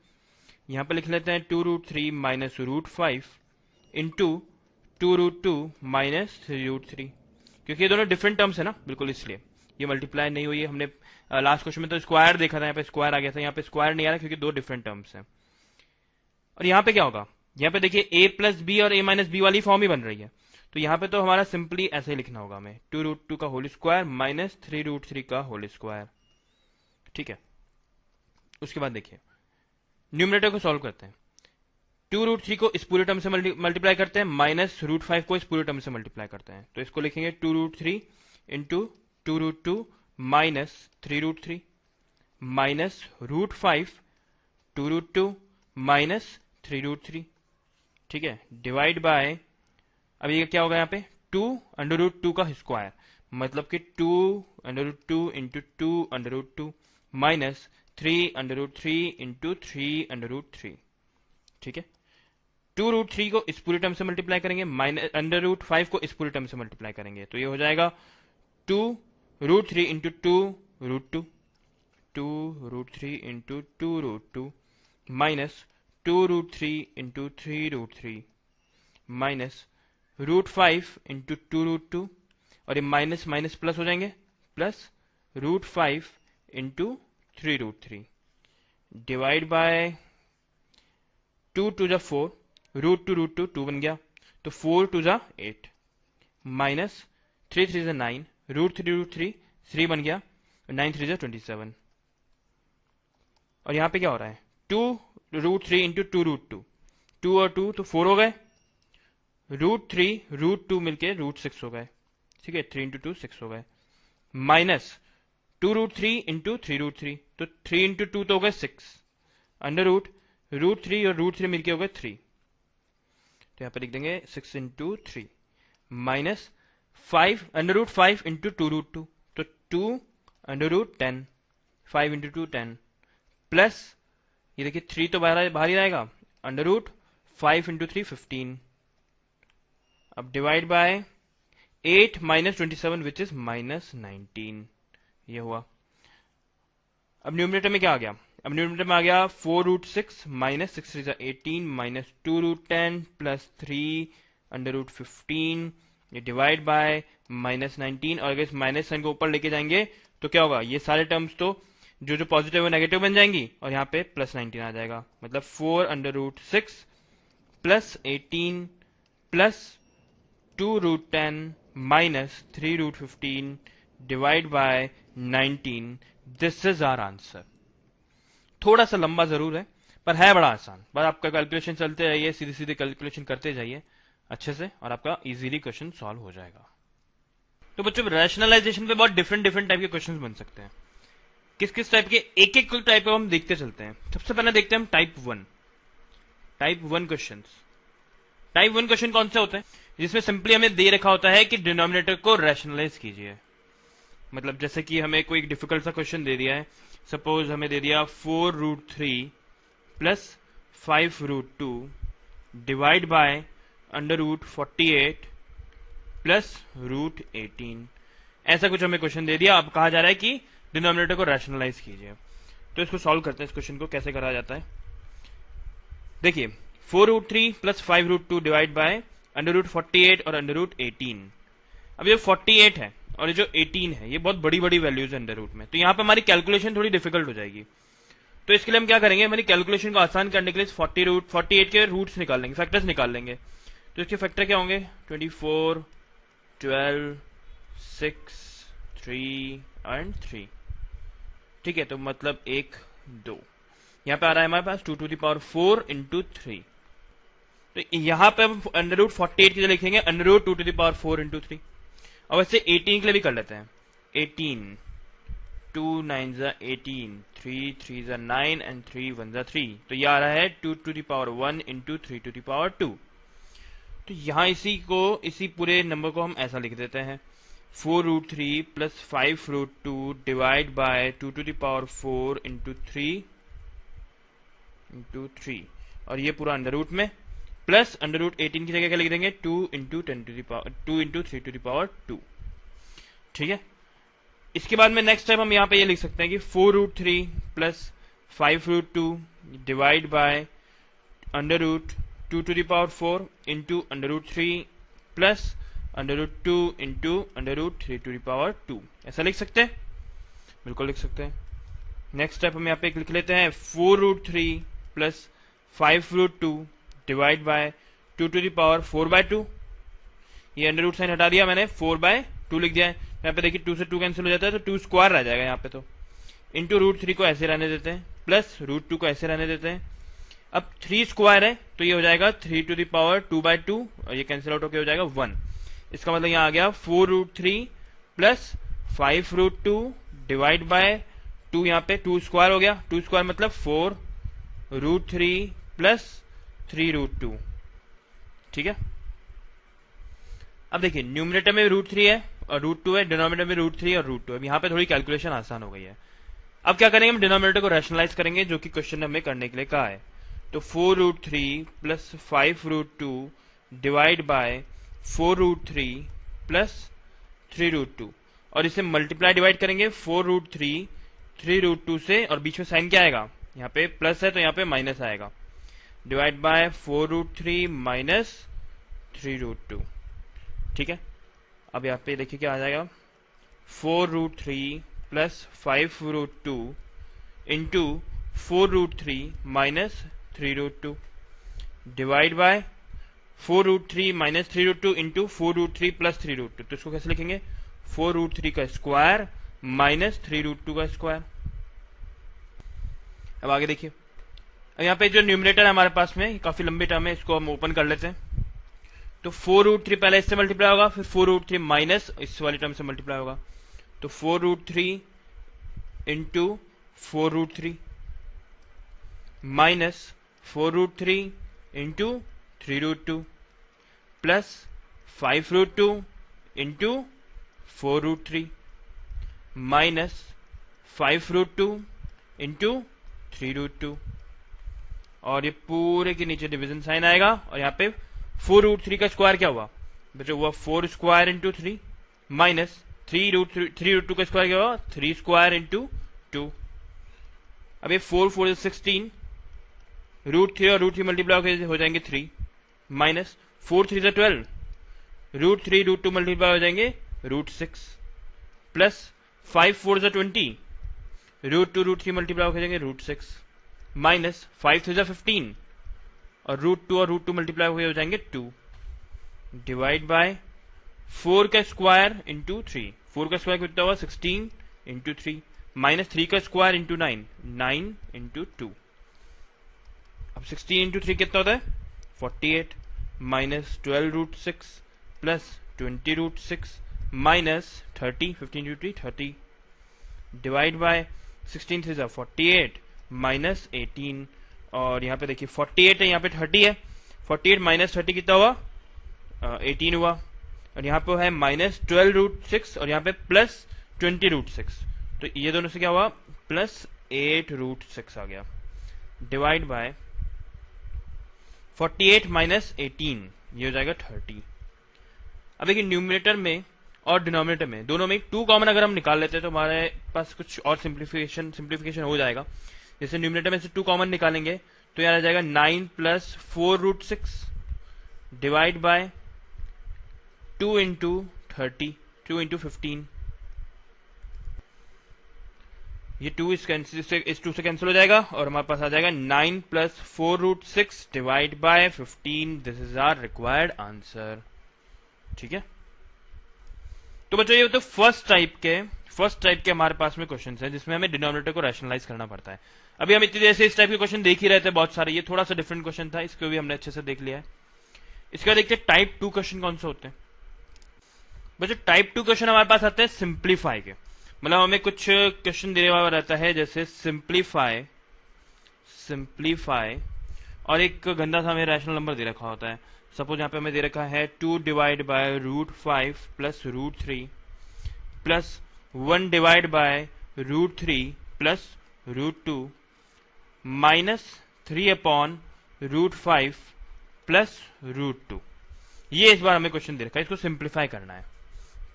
यहां पे लिख लेते हैं 2√3 माइनस √5 इंटू 2√2 माइनस 3√3, क्योंकि ये दोनों डिफरेंट टर्म्स है ना, बिल्कुल इसलिए ये मल्टीप्लाई नहीं हुई है। हमने लास्ट क्वेश्चन में तो स्क्वायर देखा था, यहाँ पे स्क्वायर आ गया था, यहाँ पे स्क्वायर नहीं आ रहा क्योंकि दो डिफरेंट टर्म्स हैं। और यहाँ पे क्या होगा, यहाँ पे देखिए a प्लस बी और a माइनस बी वाली फॉर्म ही बन रही है। तो यहाँ पे तो हमारा सिंपली ऐसे ही लिखना होगा हमें 2√2 का होल स्क्वायर माइनस 3√3 का होल स्क्वायर, ठीक है। उसके बाद देखिए न्यूमरेटर को सॉल्व करते हैं। 2√3 को इस पूरे टर्म से मल्टीप्लाई करते हैं, माइनस √5 को इस पूरे टर्म से मल्टीप्लाई करते हैं। तो इसको लिखेंगे 2√3 इंटू 2√2 माइनस 3√3 माइनस √5 2√2 माइनस 3√3, ठीक है, डिवाइड बाय, अब ये क्या होगा यहाँ पे 2√2 का स्क्वायर, मतलब कि 2√2 इंटू 2√2 माइनस 3√3 इंटू 3√3, ठीक है। 2√3 को इस पूरी टर्म से मल्टीप्लाई करेंगे, माइनस √5 को इस पूरी टर्म से मल्टीप्लाई करेंगे, तो ये हो जाएगा 2√3 into 2√2 2√3 into 2√2 minus 2√3 into 3√3 minus √5 into 2√2, और ये माइनस माइनस प्लस हो जाएंगे, plus √5 into 3√3 divide by 2 two जा 4, √2 2 बन गया, तो 4 टू जा 8 माइनस 3 3 जा 9, √3 3 बन गया, 9 3 जा 27। और यहां पे क्या हो रहा है 2√3 इंटू 2√2, 2 और 2 तो 4 हो गए, √3 मिलके √6 हो गए, ठीक है, 3 इंटू 2 6 हो गए, माइनस 2√3 इंटू 3√3, तो 3 इंटू 2 तो हो गए 6, अंडर √3 और √3 मिलके हो गए 3, तो यहां पे लिख देंगे 6 इंटू 3 माइनस 5 अंडर √5 इंटू 2√2, तो 2 अंडर √10, 5 इंटू 2 10, प्लस ये देखिए 3 तो बाहर ही आएगा, अंडर √5 इंटू 3 15, अब divide by 8 minus 27 which is minus 19, ये हुआ। अब न्यूमरेटर में क्या आ गया, अब न्यूमरेटर में आ गया 4√6 माइनस 6 3 18 माइनस 2√10 प्लस 3 अंडर √15, ये डिवाइड बाय माइनस 19, और अगर इस माइनस साइन को ऊपर लेके जाएंगे तो क्या होगा, ये सारे टर्म्स तो जो पॉजिटिव है नेगेटिव बन जाएंगी, और यहाँ पे प्लस 19 आ जाएगा, मतलब 4 अंडर √6 प्लस 18 plus 2√10 minus 3√15 divide by 19। This is our answer. थोड़ा सा लंबा जरूर है पर है बड़ा आसान। बस आपका कैलकुलेशन चलते रहिए, सीधे सीधे कैलकुलेशन करते जाइए अच्छे से और आपका इजीली क्वेश्चन सॉल्व हो जाएगा। तो बच्चों रैशनलाइजेशन पे बहुत डिफरेंट डिफरेंट टाइप के क्वेश्चंस बन सकते हैं। किस किस टाइप के, एक एक टाइप को हम देखते चलते हैं। सबसे पहले देखते हैं हम टाइप 1 क्वेश्चन। टाइप 1 क्वेश्चन कौन से होते हैं? जिसमें सिंपली हमें दे रखा होता है कि डिनोमिनेटर को रैशनलाइज कीजिए। मतलब जैसे कि हमें कोई डिफिकल्ट सा क्वेश्चन दे दिया है, सपोज हमें दे दिया 4√3 प्लस 5√2 डिवाइड बाय √48 प्लस √18। ऐसा कुछ हमें क्वेश्चन दे दिया। अब कहा जा रहा है कि डिनोमिनेटर को रैशनलाइज कीजिए। तो इसको सॉल्व करते हैं। इस क्वेश्चन को कैसे करा जाता है देखिए, 4√3 प्लस 5√2 डिवाइड बाय √48 और √18। अब ये 48 है और ये जो 18 है ये बहुत बड़ी बड़ी वैल्यूज है अंडर रूट में, तो यहां पर हमारी कैलकुलेशन थोड़ी डिफिकल्ट हो जाएगी। तो इसके लिए हम क्या करेंगे, हमारी कैलकुलेशन को आसान करने के लिए 48 के रूट्स निकाल लेंगे, फैक्टर्स निकाल लेंगे। तो इसके फैक्टर क्या होंगे? 24, 12, 6, 3 एंड 3। ठीक है, तो मतलब 1, 2। यहां पे आ रहा है हमारे पास 2 to the power 4 into 3। तो यहां पे हम √48 की जगह लिखेंगे √2 to the power 4 into 3। और वैसे 18 के लिए भी कर लेते हैं। 18, 2 9 18, 3 3 9 एंड 3 1 3। तो ये आ रहा है 2 to the power 1 into 3 to the power 2। तो यहां इसी पूरे नंबर को हम ऐसा लिख देते हैं, 4√3 plus 5√2 divide by 2 to the power 4 into 3 into 3। और ये पूरा अंडर रूट में प्लस √18 की जगह क्या लिख देंगे? 2 into 10 to the power 2 into 3 to the power 2। ठीक है, इसके बाद में नेक्स्ट टाइम हम यहां पे ये लिख सकते हैं कि 4√3 plus 5√2 divide by √2 to the power 4 into √3 plus √2 into √3 to the power 2। ऐसा लिख सकते हैं? बिल्कुल लिख सकते हैं। नेक्स्ट स्टेप हम यहाँ पे लिख लेते हैं 4√3 plus 5√2 divide by 2 to the power 4/2। ये अंडर रूट साइन हटा दिया मैंने, 4/2 लिख दिया है। यहाँ पे देखिए 2 से 2 कैंसिल हो जाता है तो 2 स्क्वायर रह जाएगा यहाँ पे। तो इंटू √3 को ऐसे रहने देते हैं प्लस √2 को ऐसे रहने देते हैं। अब 3 स्क्वायर है तो ये हो जाएगा 3 to the power 2/2 और ये कैंसिल आउट होकर हो जाएगा 1। इसका मतलब यहाँ आ गया 4√3 प्लस 5√2 डिवाइड बाय 2, यहाँ पे 2 स्क्वायर हो गया। 2 स्क्वायर मतलब 4√3 प्लस 3√2। ठीक है, अब देखिए न्यूमरेटर में √3 है और √2 है, डिनोमिनेटर में √3 और √2। अब यहाँ पे थोड़ी कैलकुलेशन आसान हो गई है। अब क्या करेंगे, हम डिनोमिनेटर को रैशनलाइज करेंगे जो कि क्वेश्चन ने हमें करने के लिए कहा है। तो 4√3 प्लस 5√2 डिवाइड बाय 4√3 प्लस 3√2 और इसे मल्टीप्लाई डिवाइड करेंगे 4√3 3√2 से, और बीच में साइन क्या आएगा? यहाँ पे प्लस है तो यहाँ पे माइनस आएगा, डिवाइड बाय 4√3 माइनस 3√2। ठीक है, अब यहाँ पे देखिए क्या आ जाएगा, 4√3 plus 5√2 into 4√3 minus 3√2 divide by 4√3 minus 3√2 into 4√3 plus 3√2। तो इसको कैसे लिखेंगे? 4√3 का स्क्वायर माइनस 3√2 का स्क्वायर। अब आगे देखिए, अब यहाँ पे जो न्यूमरेटर है हमारे पास में काफी लंबी टर्म है, इसको हम ओपन कर लेते हैं। तो 4√3 पहले इससे मल्टीप्लाई होगा, फिर 4√3 माइनस इस वाली टर्म से मल्टीप्लाई होगा। तो 4√3 into 4√3 minus 4√3 into 3√2 plus 5√2 into 4√3 minus 5√2 into 3√2, और ये पूरे के नीचे डिवीजन साइन आएगा। और यहाँ पे 4√3 का स्क्वायर क्या हुआ बच्चों? हुआ 4 स्क्वायर इंटू 3 माइनस 3√2 का स्क्वायर क्या हुआ? 3 स्क्वायर इंटू 2। अब ये 4 4 16, √3 और √3 मल्टीप्लाई हो जाएंगे 3 माइनस 4 3 12, √3 √2 मल्टीप्लाई हो जाएंगे √6 प्लस 5 4 20, √2 √3 मल्टीप्लाई हो जाएंगे √6 माइनस 5 3 15 और √2 और √2 मल्टीप्लाई हो जाएंगे 2 डिवाइड बाय 4 का स्क्वायर इंटू 3, 4 का स्क्वायर कितना हुआ 16 इंटू 3, माइनस 3 का स्क्वायर इंटू 9, 9 इंटू 2। अब 16 इंटू 3 कितना होता है 48, minus 12 root 6 plus 20 root 6 minus 30, 15 into 3 30, divide by 16 से 48 माइनस 18, और यहाँ पे देखिए 48 है, यहाँ पे 30 है, 48 माइनस 30 कितना हुआ 18 हुआ, और यहाँ पे है माइनस 12 रूट 6 और यहाँ पे प्लस 20 रूट 6, तो ये दोनों से क्या हुआ प्लस 8 रूट 6 आ गया, डिवाइड बाय 48 माइनस 18, ये हो जाएगा 30। अब देखिए न्यूमिनेटर में और डिनोमिनेटर में दोनों में 2 कॉमन अगर हम निकाल लेते हैं तो हमारे पास कुछ और सिंप्लीफिकेशन हो जाएगा। जैसे न्यूमिनेटर में से 2 कॉमन निकालेंगे तो यहाँ आ जाएगा 9 plus 4 root 6 divide by 2 into 30, 2 into 15, ये 2 इस 2 से कैंसिल हो जाएगा और हमारे पास आ जाएगा 9 plus 4 root 6 divide by 15, this is our required answer. ठीक है, तो बच्चों ये तो फर्स्ट टाइप के हमारे पास में क्वेश्चन है जिसमें हमें डिनोमिनेटर को रैशनलाइज करना पड़ता है। अभी हम इतनी देर से इस टाइप के क्वेश्चन देख ही रहे थे बहुत सारे, ये थोड़ा सा डिफरेंट क्वेश्चन था, इसको भी हमने अच्छे से देख लिया है। इसके बाद देखते हैं टाइप 2 क्वेश्चन कौन से होते हैं। बच्चों टाइप 2 क्वेश्चन हमारे पास आते हैं सिंप्लीफाई के, मतलब हमें कुछ क्वेश्चन दिया हुआ रहता है जैसे सिंप्लीफाई और एक गंदा सा हमें रैशनल नंबर दे रखा होता है। सपोज यहाँ पे हमें दे रखा है 2 divide by root 5 plus root 3 plus 1 divide by root 3 plus root 2 minus 3 upon root 5 plus root 2। ये इस बार हमें क्वेश्चन दे रखा है, इसको सिंप्लीफाई करना है।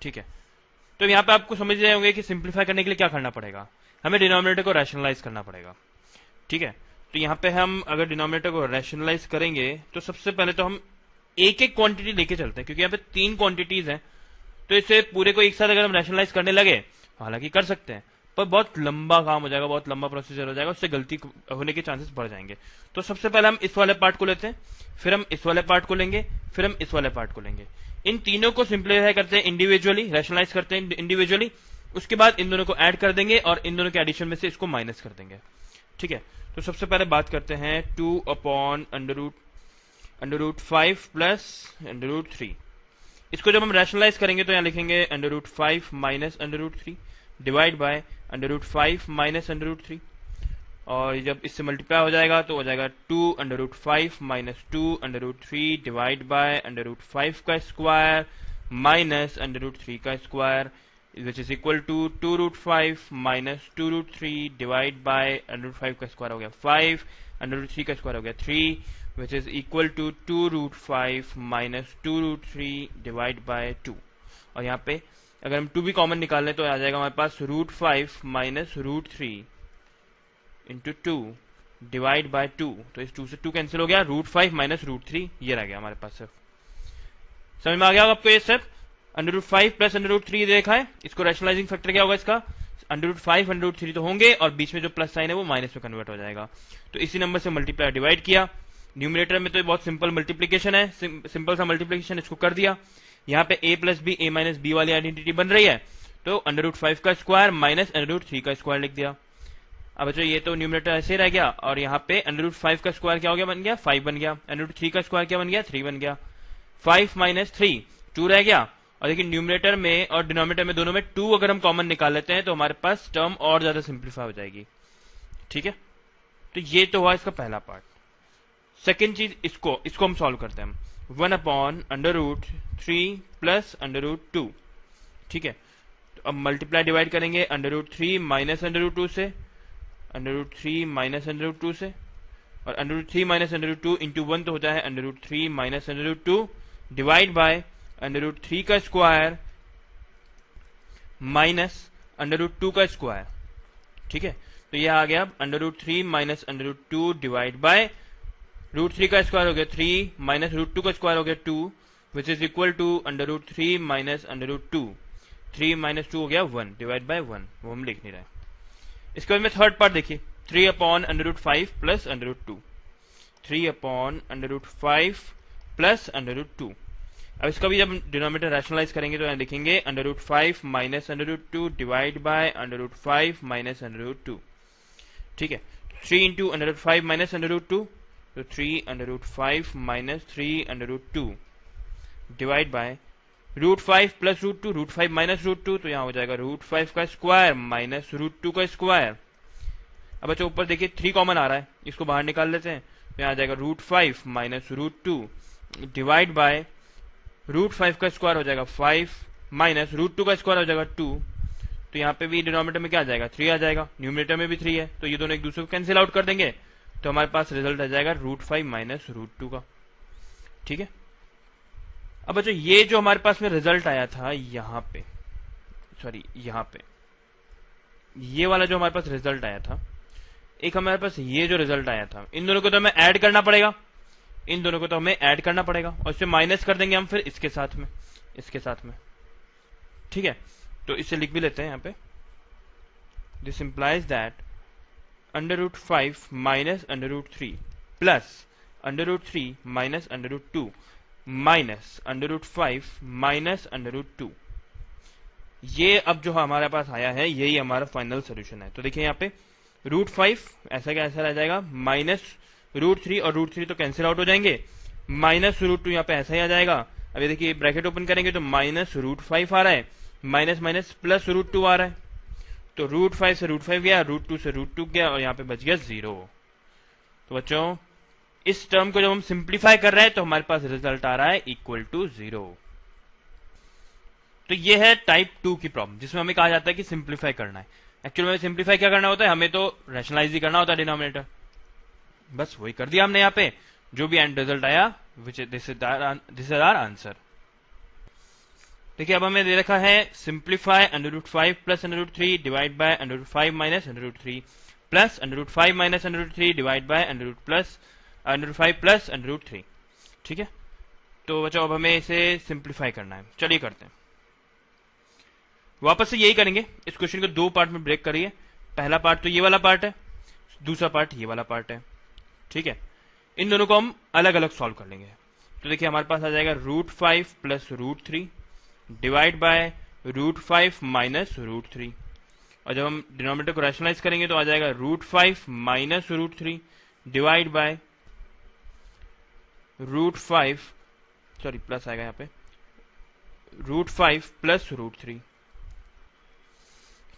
ठीक है, तो यहाँ पे आपको समझ रहे होंगे कि सिंप्लीफाई करने के लिए क्या करना पड़ेगा, हमें डिनोमिनेटर को रैशनलाइज करना पड़ेगा। ठीक है, तो यहाँ पे हम अगर डिनोमिनेटर को रैशनलाइज करेंगे तो सबसे पहले तो हम एक एक क्वांटिटी लेके चलते हैं, क्योंकि यहाँ पे 3 क्वांटिटीज हैं, तो इसे पूरे को एक साथ अगर हम रैशनलाइज करने लगे, हालांकि कर सकते हैं पर बहुत लंबा काम हो जाएगा, बहुत लंबा प्रोसीजर हो जाएगा, उससे गलती होने के चांसेस बढ़ जाएंगे। तो सबसे पहले हम इस वाले पार्ट को लेते हैं, फिर हम इस वाले पार्ट को लेंगे, फिर हम इस वाले पार्ट को लेंगे। इन तीनों को सिंप्लीफाई करते हैं इंडिविजुअली, रैशनलाइज करते हैं इंडिविजुअली, उसके बाद इन दोनों को ऐड कर देंगे और इन दोनों के एडिशन में से इसको माइनस कर देंगे। ठीक है, तो सबसे पहले बात करते हैं 2 upon under root 5 plus under root 3। इसको जब हम रैशनलाइज करेंगे तो यहाँ लिखेंगे under root 5 minus under root 3 divide by under root 5 minus under root 3, और जब इससे मल्टीप्लाई हो जाएगा तो हो जाएगा 2 under root 5 minus 2 under root 3 divide by under root 5 का स्क्वायर माइनस अंडर रूट 3 का square, which is equal to 2 root 5 minus 2 root 3 divide by under root 5 का स्क्वायर हो गया 5, अंडर रूट 3 का स्क्वायर हो गया 3, which is equal to 2 root 5 minus 2 root 3 divide by 2। और यहाँ पे अगर हम 2 भी कॉमन निकाल लें तो आ जाएगा हमारे पास root 5 minus root 3 into 2 divide by 2, तो इस 2 से 2 कैंसिल हो गया, रूट 5 माइनस रूट 3 ये रह गया हमारे पास। सिर्फ समझ में आ गया आपको ये step, under root 5 plus under root 3 देखा है, इसको रैशनलाइजिंग फैक्टर क्या होगा इसका, अंडर रूट 5 अंडर रूट 3 तो होंगे और बीच में जो प्लस साइन है वो माइनस में कन्वर्ट हो जाएगा। तो इसी नंबर से मल्टीप्लाई डिवाइड किया, न्यूमिनेटर में तो बहुत सिंपल मल्टीप्लीकेशन है, सिंपल सा मल्टीप्लीकेशन, इसको कर दिया। यहाँ पे a plus B, a minus B वाली आइडेंटिटी बन रही है, तो अंडर रूट 5 का स्क्वायर माइनस अंडर रूट 3 का स्क्वायर लिख दिया। अब बच्चों ये तो न्यूमिनेटर ऐसे रह गया, और यहाँ पे अंडर रूट 5 का स्क्वायर क्या हो गया, बन गया 5 बन गया, अंडर रूट 3 का स्क्वायर क्या बन गया 3 बन गया, 5 माइनस 3 2 रह गया। और लेकिन न्यूमिनेटर में और डिनोमिनेटर में दोनों में 2 अगर हम कॉमन निकाल लेते हैं तो हमारे पास टर्म और ज्यादा सिंप्लीफाई हो जाएगी। ठीक है, तो ये तो हुआ इसका पहला पार्ट। सेकेंड चीज, इसको हम सॉल्व करते हैं, 1 upon under root 3 plus under root 2। ठीक है, तो अब मल्टीप्लाई डिवाइड करेंगे under root 3 minus under root 2 से, under root 3 minus under root 2 से, और under root 3 minus under root 2 into 1 तो होता है under root 3 minus under root 2 divide by under root 3 का स्क्वायर माइनस अंडर रूट 2 का square. ठीक है, तो यह आ गया under root 3 minus under root 2 divide by root 3 का स्क्वायर हो गया 3 माइनस रूट 2 का स्क्वायर हो गया 2, which is equal to under root 3 minus under root 2, 3 minus 2 हो गया 1 डिवाइड बाय 1, वो हम लिख नहीं रहे। इसके बाद में थर्ड पार्ट देखिए, 3 upon under root 5 plus under root 2, 3 upon under root 5 plus under root 2। अब इसका भी जब डिनोमिनेटर रैशनलाइज करेंगे तो यहाँ लिखेंगे √5 माइनस √2 डिवाइड बाय √5 माइनस √2। ठीक है, 3 इंटू √5 माइनस √2, तो 3 √5 minus 3 √2 divide by √5 plus √2, √5 minus √2, तो यहाँ हो जाएगा √5 का स्क्वायर माइनस √2 का स्क्वायर। अब बच्चों ऊपर देखिए 3 कॉमन आ रहा है, इसको बाहर निकाल लेते हैं, तो यहाँ आ जाएगा √5 माइनस √2 डिवाइड बाय √5 का स्क्वायर हो जाएगा 5 माइनस √2 का स्क्वायर हो जाएगा 2, तो यहाँ पे भी डिनोमिनेटर में क्या आ जाएगा 3 आ जाएगा, न्यूमरेटर में भी 3 है, तो ये दोनों एक दूसरे को कैंसिल आउट कर देंगे, तो हमारे पास रिजल्ट आ जाएगा √5 माइनस √2 का। ठीक है, अब बच्चों ये जो हमारे पास में रिजल्ट आया था यहाँ पे, सॉरी यहाँ पे ये वाला जो हमारे पास रिजल्ट आया था, एक हमारे पास ये जो रिजल्ट आया था, इन दोनों को तो हमें ऐड करना पड़ेगा, इन दोनों को तो हमें ऐड करना पड़ेगा और इसे माइनस कर देंगे हम फिर इसके साथ में, इसके साथ में। ठीक है, तो इसे लिख भी लेते हैं यहाँ पे, this implies that √5 minus √3 plus √3 minus √2 minus √5 minus √2, ये अब जो हमारे पास आया है यही हमारा फाइनल सोल्यूशन है। तो देखिए यहाँ पे √5 ऐसा क्या ऐसा रह जाएगा, माइनस √3 और √3 तो कैंसिल आउट हो जाएंगे, माइनस √2 यहाँ पे ऐसा ही आ जाएगा। अब ये देखिए ब्रैकेट ओपन करेंगे तो माइनस √5 आ रहा है, माइनस माइनस प्लस √2 आ रहा है, तो √5 से √5 गया, √2 से √2 गया और यहाँ पे बच गया 0। तो बच्चों इस टर्म को जब हम सिंप्लीफाई कर रहे हैं तो हमारे पास रिजल्ट आ रहा है इक्वल टू 0। तो ये है टाइप 2 की प्रॉब्लम जिसमें हमें कहा जाता है कि सिंप्लीफाई करना है। एक्चुअली में सिंप्लीफाई क्या करना होता है, हमें तो रैशनलाइज ही करना होता है डिनोमिनेटर, बस वही कर दिया हमने यहाँ पे, जो भी एंड रिजल्ट आया दिस इज आवर आंसर। देखिए अब हमें दे रखा है simplify √5 plus √3 divide by √5 minus √3 plus √5 minus √3 divide by √5 plus √3। ठीक है, तो बच्चों अब हमें इसे सिंप्लीफाई करना है, चलिए करते हैं। वापस से यही करेंगे, इस क्वेश्चन को दो पार्ट में ब्रेक करिए, पहला पार्ट तो ये वाला पार्ट है, दूसरा पार्ट ये वाला पार्ट है। ठीक है, इन दोनों को हम अलग अलग सॉल्व कर लेंगे। तो देखिए हमारे पास आ जाएगा √5 प्लस √3 डिवाइड बाय √5 माइनस √3, और जब हम डिनोमिनेटर को रैशनलाइज करेंगे तो आ जाएगा √5 minus √3 divide by √5, sorry plus आएगा यहाँ पे, √5 प्लस √3।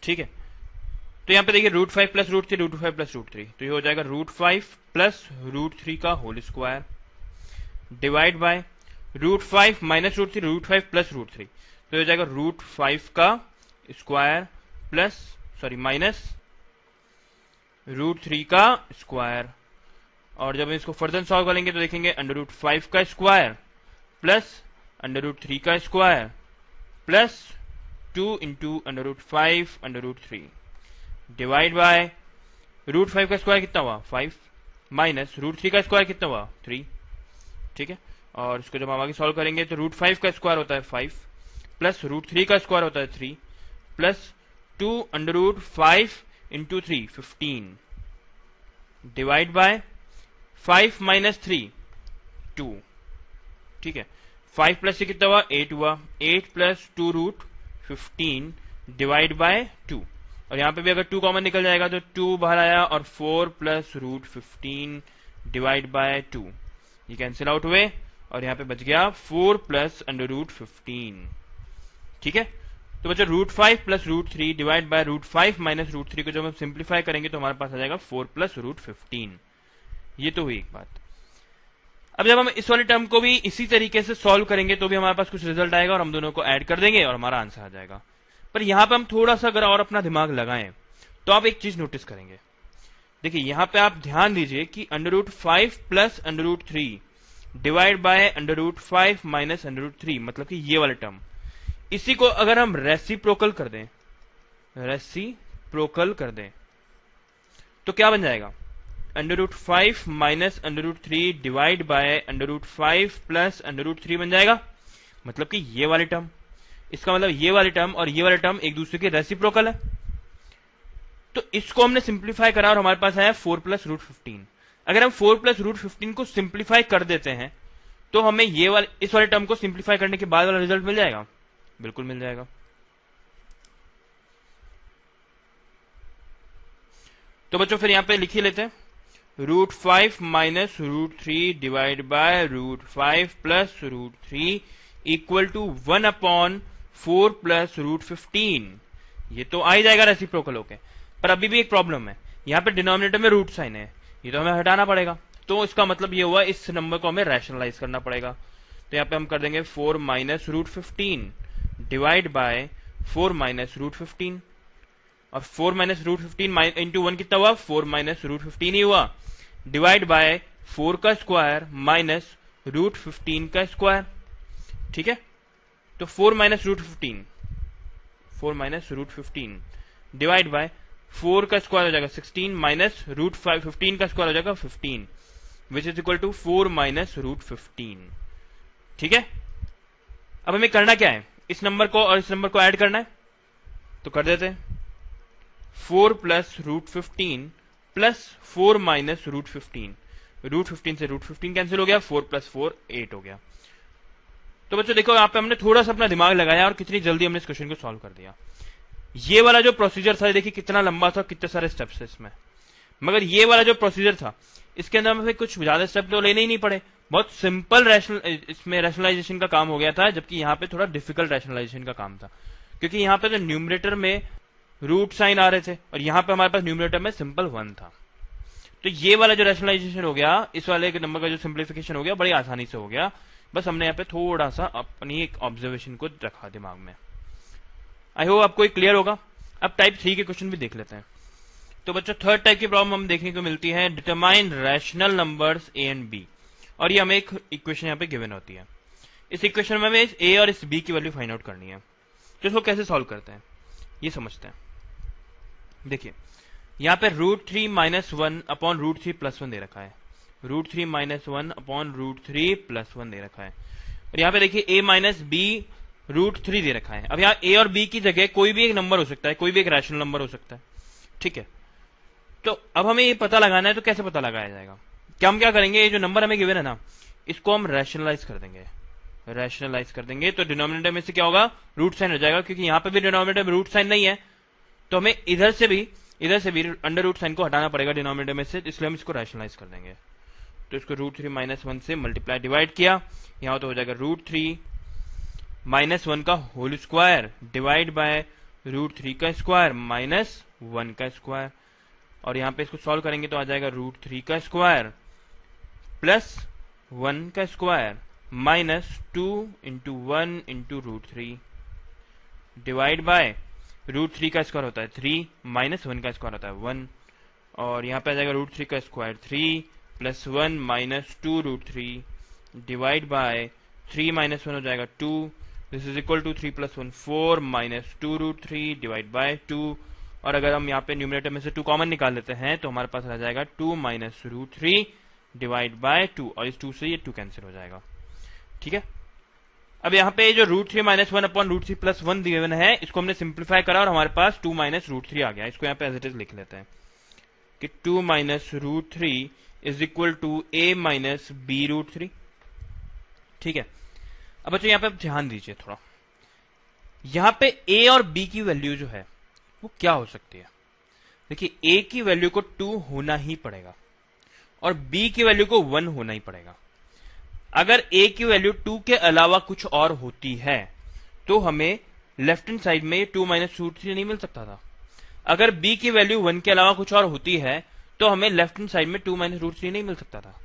ठीक है, तो यहां पे देखिए √5 प्लस √3, √5 प्लस √3, तो ये हो जाएगा √5 प्लस √3 का whole square divide by √5 minus √3, √5 plus √3, तो हो जाएगा √5 का स्क्वायर प्लस सॉरी माइनस √3 का स्क्वायर, और जब हम इसको फर्दर सॉल्व करेंगे तो देखेंगे √5 का स्क्वायर प्लस √3 का square plus 2 into √5 √3 divide by √5 का स्क्वायर कितना हुआ 5 माइनस √3 का स्क्वायर कितना हुआ 3। ठीक है, और इसको जब हम आगे सॉल्व करेंगे तो √5 का स्क्वायर होता है 5 प्लस √3 का स्क्वायर होता है 3 plus 2 √5 into 3 15 divide by 5 minus 3 2। ठीक है, 5 प्लस से कितना हुआ 8 हुआ, 8 प्लस 2√15 डिवाइड बाय 2, और यहां पे भी अगर 2 कॉमन निकल जाएगा तो 2 बाहर आया, और 4 प्लस √15 डिवाइड बाय 2, ये कैंसिल आउट हुए और यहां पे बच गया 4 प्लस √15। ठीक है, तो बच्चा √5 प्लस √3 डिवाइड बाय √5 माइनस √3 को जब हम सिंप्लीफाई करेंगे तो हमारे पास आ जाएगा 4 प्लस √15। ये तो हुई एक बात। अब जब हम इस वाले टर्म को भी इसी तरीके से सॉल्व करेंगे तो भी हमारे पास कुछ रिजल्ट आएगा और हम दोनों को ऐड कर देंगे और हमारा आंसर आ जाएगा। पर यहां पे हम थोड़ा सा अगर और अपना दिमाग लगाएं तो आप एक चीज नोटिस करेंगे, देखिए यहां पे आप ध्यान दीजिए कि √5 प्लस √3 डिवाइड बाय √5 माइनस √3, मतलब कि ये वाला टर्म, इसी को अगर हम रेसिप्रोकल कर दें, रेसिप्रोकल कर दें तो क्या बन जाएगा √5 माइनस √3 डिवाइड बाय √5 प्लस √3 बन जाएगा, मतलब कि ये वाली टर्म, इसका मतलब ये वाली टर्म और ये वाला टर्म एक दूसरे के रेसिप्रोकल है। तो इसको हमने सिंप्लीफाई करा और हमारे पास आया 4 प्लस √15। अगर हम 4 प्लस √15 को सिंप्लीफाई कर देते हैं तो हमें इस वाले टर्म को सिंप्लीफाई करने के बाद वाला रिजल्ट मिल जाएगा, बिल्कुल मिल जाएगा। तो बच्चों फिर यहां पे लिख ही लेते हैं, √5 minus √3 divide by √5 plus √3 equal to 1/4 plus √15। ये तो आ ही जाएगा रेसिप्रोकल होके, पर अभी भी एक प्रॉब्लम है, यहां पे डिनोमिनेटर में रूट साइन है, ये तो हमें हटाना पड़ेगा। तो इसका मतलब ये हुआ इस नंबर को हमें रैशनलाइज करना पड़ेगा। तो यहाँ पे हम कर देंगे 4 माइनस √15 डिवाइड बाय 4 माइनस √15, और 4 माइनस √15 इंटू 1 कितना हुआ, 4 माइनस √15 ही हुआ, डिवाइड बाय 4 का स्क्वायर माइनस √15 का स्क्वायर। ठीक है, तो 4 माइनस √15 डिवाइड बाय 4 का स्क्वायर हो जाएगा 16 माइनस √15 का स्क्वायर हो जाएगा 15 which is equal to 4 minus √15। ठीक है, अब हमें करना क्या है, इस नंबर को और इस नंबर को ऐड करना है, तो कर देते हैं 4 प्लस √15 प्लस 4 माइनस √15, √15 से √15 कैंसिल हो गया, 4 प्लस 4 8 हो गया। तो बच्चों देखो यहाँ पे हमने थोड़ा सा अपना दिमाग लगाया और कितनी जल्दी हमने इस क्वेश्चन को सॉल्व कर दिया। ये वाला जो प्रोसीजर था देखिए कितना लंबा था, कितने सारे स्टेप्स थे इसमें, मगर ये वाला जो प्रोसीजर था इसके अंदर हमें कुछ ज्यादा स्टेप तो लेने ही नहीं पड़े, बहुत सिंपल इसमें रैशनलाइजेशन का काम हो गया था, जबकि यहाँ पे थोड़ा डिफिकल्ट रैशनलाइजेशन का काम था, क्योंकि यहाँ पे तो न्यूमरेटर में रूट साइन आ रहे थे और यहाँ पे हमारे पास न्यूमरेटर में सिंपल 1 था। तो ये वाला जो रैशनलाइजेशन हो गया, इस वाले के नंबर का जो सिंप्लीफिकेशन हो गया, बड़ी आसानी से हो गया, बस हमने यहाँ पे थोड़ा सा अपनी एक ऑब्जर्वेशन को रखा दिमाग में। आई होप आपको क्लियर होगा। अब टाइप 3 के क्वेश्चन भी देख लेते हैं। तो बच्चों थर्ड टाइप की प्रॉब्लम हम देखने को मिलती है, determine rational numbers a and b, और ये हमें एक इक्वेशन यहाँ पे गिवन होती है। इस इक्वेशन में हमें इस ए और इस बी की वैल्यू फाइंड आउट करनी है। तो इसको कैसे सॉल्व करते हैं ये समझते हैं। देखिए यहाँ पे √3 माइनस 1 अपॉन √3 प्लस 1 दे रखा है, √3 माइनस 1 अपॉन √3 प्लस 1 दे रखा है, और यहाँ पे देखिए a माइनस बी √3 दे रखा है। अब यहाँ a और b की जगह कोई भी एक नंबर हो सकता है, कोई भी एक रैशनल नंबर हो सकता है। ठीक है, तो अब हमें ये पता लगाना है, तो कैसे पता लगाया जाएगा, क्या हम क्या करेंगे, ये जो नंबर हमें गिवन है ना, इसको हम रैशनलाइज कर देंगे, तो डिनोमिनेटर में से क्या होगा, रूट साइन हो जाएगा, क्योंकि यहाँ पे भी डिनोमिनेटर में रूट साइन नहीं है, तो हमें इधर से भी अंडर रूट साइन को हटाना पड़ेगा डिनोमिनेटर में से, इसलिए हम इसको रैशनलाइज कर देंगे। तो इसको √3 माइनस 1 से मल्टीप्लाई डिवाइड किया, यहाँ तो हो जाएगा √3 माइनस 1 का होल स्क्वायर डिवाइड बाय √3 का स्क्वायर माइनस 1 का स्क्वायर, और यहाँ पे इसको सॉल्व करेंगे तो आ जाएगा √3 का स्क्वायर प्लस 1 का square minus 2 into 1 into √3 divide by √3 का स्क्वायर होता है 3 माइनस 1 का स्क्वायर होता है 1, और यहाँ पे आ जाएगा √3 का square 3 plus 1 minus 2 √3 divide by 3 minus 1 हो जाएगा 2, this is equal to 3 plus 1 4 minus 2 √3 divide by 2, और अगर हम यहाँ पे न्यूमरेटर में से 2 कॉमन निकाल लेते हैं तो हमारे पास आ जाएगा 2 माइनस √3 डिवाइड बाय 2, और इस 2 से ये 2 कैंसिल हो जाएगा। ठीक है, अब यहाँ पे जो √3 माइनस 1 अपॉन √3 प्लस 1 गिवन है, इसको हमने सिंप्लीफाई करा और हमारे पास 2 माइनस √3 आ गया। इसको यहाँ पे एज इट इज लिख लेते हैं कि 2 minus √3 is equal to a minus b √3। ठीक है, अब बच्चों यहाँ पे ध्यान दीजिए थोड़ा, यहाँ पे a और b की वैल्यू जो है वो क्या हो सकती है। देखिए a की वैल्यू को 2 होना ही पड़ेगा और b की वैल्यू को 1 होना ही पड़ेगा। अगर a की वैल्यू 2 के अलावा कुछ और होती है तो हमें लेफ्ट हैंड साइड में 2 माइनस √3 नहीं मिल सकता था। अगर b की वैल्यू 1 के अलावा कुछ और होती है तो हमें लेफ्ट हैंड साइड में 2 माइनस √3 नहीं मिल सकता था।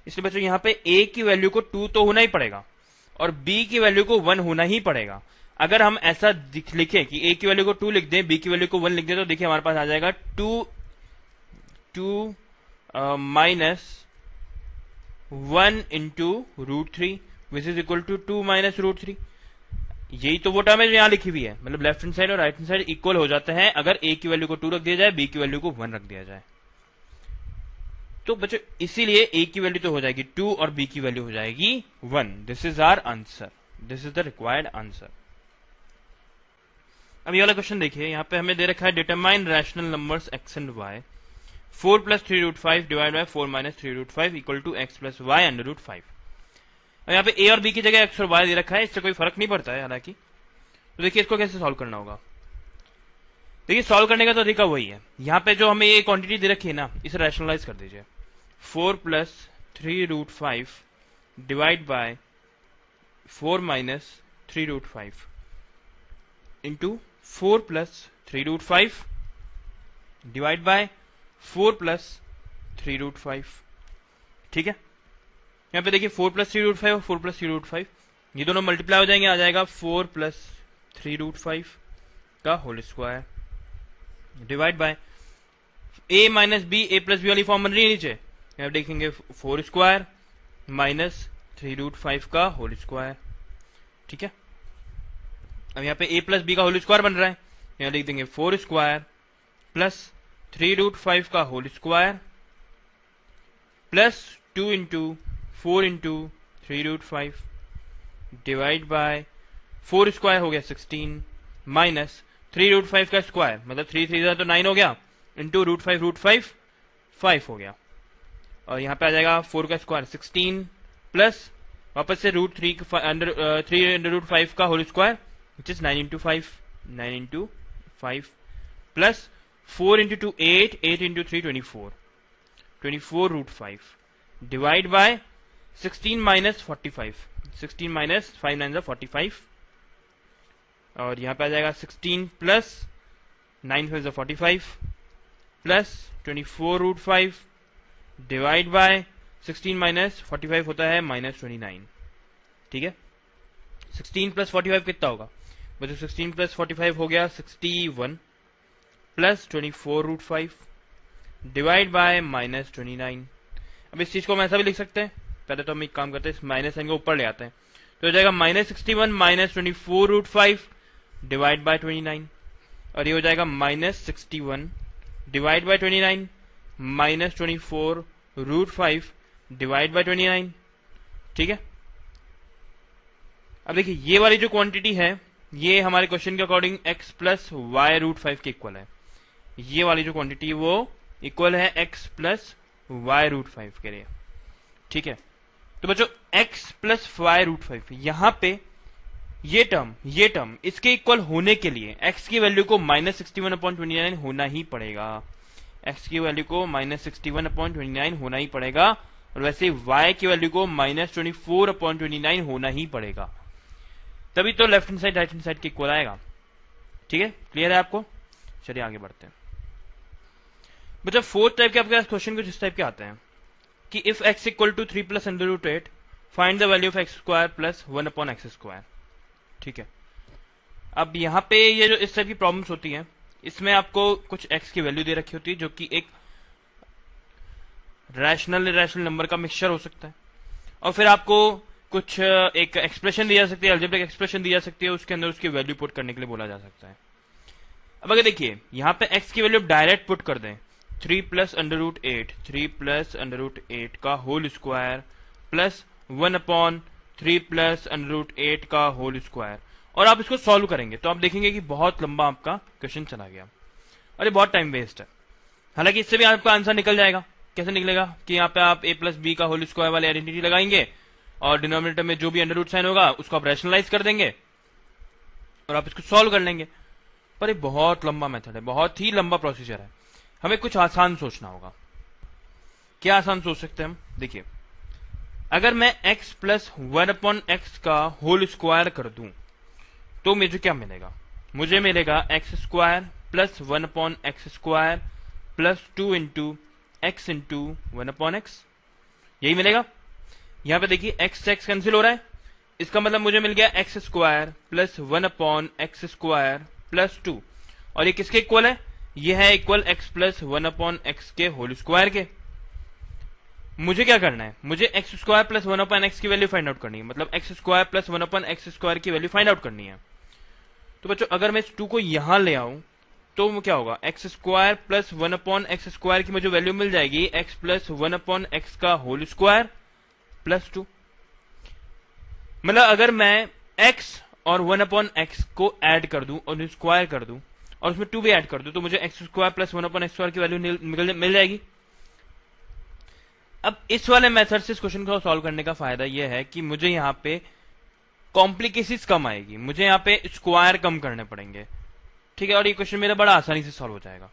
इसलिए बच्चों यहाँ पे a की वैल्यू को 2 तो होना ही पड़ेगा और b की वैल्यू को 1 होना ही pड़ेगा। अगर हम ऐसा लिखें कि a की वैल्यू को 2 लिख दें, b की वैल्यू को 1 लिख दें, तो देखिए हमारे पास आ जाएगा 2 minus 1 into √3 which is equal to 2 minus √3। यही तो वो टर्म है जो यहां लिखी हुई है, मतलब लेफ्ट हैंड साइड और राइट हैंड साइड इक्वल हो जाते हैं अगर a की वैल्यू को 2 रख दिया जाए, b की वैल्यू को 1 रख दिया जाए। तो बच्चों इसीलिए a की वैल्यू तो हो जाएगी 2 और b की वैल्यू हो जाएगी 1। This is our answer, this is the required answer. अब ये वाला क्वेश्चन देखिए, यहाँ पे हमें दे रखा है determine rational numbers x and y, 4 plus 3 √5 divide by 4 minus 3 √5 equal to x plus y under √5। और यहाँ पे ए और बी की जगह एक्स और वाई दे रखा है, इससे कोई फर्क नहीं पड़ता है हालांकि। तो देखिए इसको कैसे सॉल्व करना होगा। देखिए सॉल्व करने का तो तरीका वही है, यहाँ पे जो हमें ये क्वांटिटी दे रखी है ना, इसे रैशनलाइज कर दीजिए। 4 + 3√5 divide by 4 - 3√5 into 4 + 3√5 divide by 4 + 3√5। ठीक है, यहाँ पे देखिए 4 + 3√5 और 4 + 3√5 ये दोनों मल्टीप्लाई हो जाएंगे, आ जाएगा 4 + 3√5 का whole square divide by a - b, a + b वाली फॉर्म बन रही है नीचे, यहाँ देखेंगे 4 स्क्वायर माइनस 3√5 का होल स्क्वायर। ठीक है, अब यहाँ पे a + b का होल स्क्वायर बन रहा है, यहाँ लिख देंगे 4 स्क्वायर प्लस 3√5 का whole square plus 2 × 4 × 3√5 divide by 4 square हो गया 16 माइनस 3√5 का स्क्वायर, मतलब 3 3 तो 9 हो गया, इंटू √5 5 हो गया, और यहाँ पे आ जाएगा 4 का स्क्वायर 16 प्लस वापस से √3 का whole square which is 9 × 5 plus 4 × 2 8 8 × 3 24 divide by 16 - 45 16 - 5 9 45, और यहाँ पे आ जाएगा 16 प्लस 9 5 45 प्लस 24√5 डिवाइड बाय 16 - 45 होता है -29। ठीक है, 16 + 45 कितना होगा, मतलब 16 + 45 हो गया 61 प्लस 24√5 डिवाइड बाय -29। अब इस चीज को हम ऐसा भी लिख सकते हैं, पहले तो हम एक काम करते हैं, इस माइनस साइन को ऊपर ले आते हैं, तो हो जाएगा -61 - 24√5 डिवाइड बाय 29, और ये हो जाएगा -61 डिवाइड बाय 29 -24√5 डिवाइड बाय 29। ठीक है, अब देखिए ये वाली जो क्वांटिटी है ये हमारे क्वेश्चन के अकॉर्डिंग x + y√5 के इक्वल है, ये वाली जो क्वांटिटी वो इक्वल है x + y√5 के लिए। ठीक है, तो बच्चों x + y√5 यहां पे ये टर्म इसके इक्वल होने के लिए x की वैल्यू को -61/29 होना ही पड़ेगा, x की वैल्यू को -61/29 होना ही पड़ेगा, और वैसे y की वैल्यू को -24/29 होना ही पड़ेगा, तभी तो left hand side right hand side के इक्वल आएगा। ठीक है, क्लियर है आपको? चलिए आगे बढ़ते हैं। बच्चा फोर्थ टाइप के आपके पास क्वेश्चन कुछ इस टाइप के आते हैं कि if x = 3 + √8 find the value of x² + 1/x²। ठीक है, अब यहां पे ये जो इस टाइप की प्रॉब्लम्स होती हैं, इसमें आपको कुछ x की वैल्यू दे रखी होती है जो कि एक रैशनल इरेशनल नंबर का मिक्सचर हो सकता है, और फिर आपको कुछ एक एक्सप्रेशन दी जा सकती है, अलजेब्रिक एक्सप्रेशन दी जा सकती है, उसके अंदर उसकी वैल्यू पुट करने के लिए बोला जा सकता है। अब अगर देखिए यहां पे x की वैल्यू डायरेक्ट पुट कर दें, 3 + √8 का होल स्क्वायर प्लस 1/3 + √8 का होल स्क्वायर, और आप इसको सॉल्व करेंगे तो आप देखेंगे कि बहुत लंबा आपका क्वेश्चन चला गया और ये बहुत टाइम वेस्ट है। हालांकि इससे भी आपका आंसर निकल जाएगा। कैसे निकलेगा कि यहाँ पे आप a + b का होल स्क्वायर वाली आइडेंटिटी लगाएंगे और डिनोमिनेटर में जो भी अंडर साइन होगा उसको आप रैशनलाइज कर देंगे और आप इसको सॉल्व कर लेंगे। पर ये बहुत लंबा मेथड है, बहुत ही लंबा प्रोसीजर है, हमें कुछ आसान सोचना होगा। क्या आसान सोच सकते हैं हम? देखिए अगर मैं x + 1/x का होल स्क्वायर कर दूं तो मुझे क्या मिलेगा? मुझे मिलेगा x² + 1/x² plus 2 × x × 1/x, यही मिलेगा। यहां पे देखिए x से x कैंसिल हो रहा है, इसका मतलब मुझे मिल गया x² + 1/x² प्लस 2, और ये किसके इक्वल है? ये है इक्वल x + 1/x के होल स्क्वायर के। मुझे क्या करना है? मुझे x² + 1/x की वैल्यू फाइंड आउट करनी है, मतलब x² + 1/x² की वैल्यू फाइंड आउट करनी है। तो बच्चों अगर मैं इस 2 को यहां ले आऊं तो क्या होगा? x² + 1/x² की मुझे वैल्यू मिल जाएगी x + 1/x का होल स्क्वायर प्लस 2। मतलब अगर मैं x और 1/x को ऐड कर दूं और स्क्वायर कर दूं और उसमें 2 भी ऐड कर दूं तो मुझे x² + 1/x² की वैल्यू मिल जाएगी। अब इस वाले मेथड से इस क्वेश्चन को सॉल्व करने का फायदा यह है कि मुझे यहाँ पे कॉम्प्लिकेशंस कम आएगी, मुझे यहाँ पे स्क्वायर कम करने पड़ेंगे, ठीक है, और ये क्वेश्चन मेरा बड़ा आसानी से सॉल्व हो जाएगा।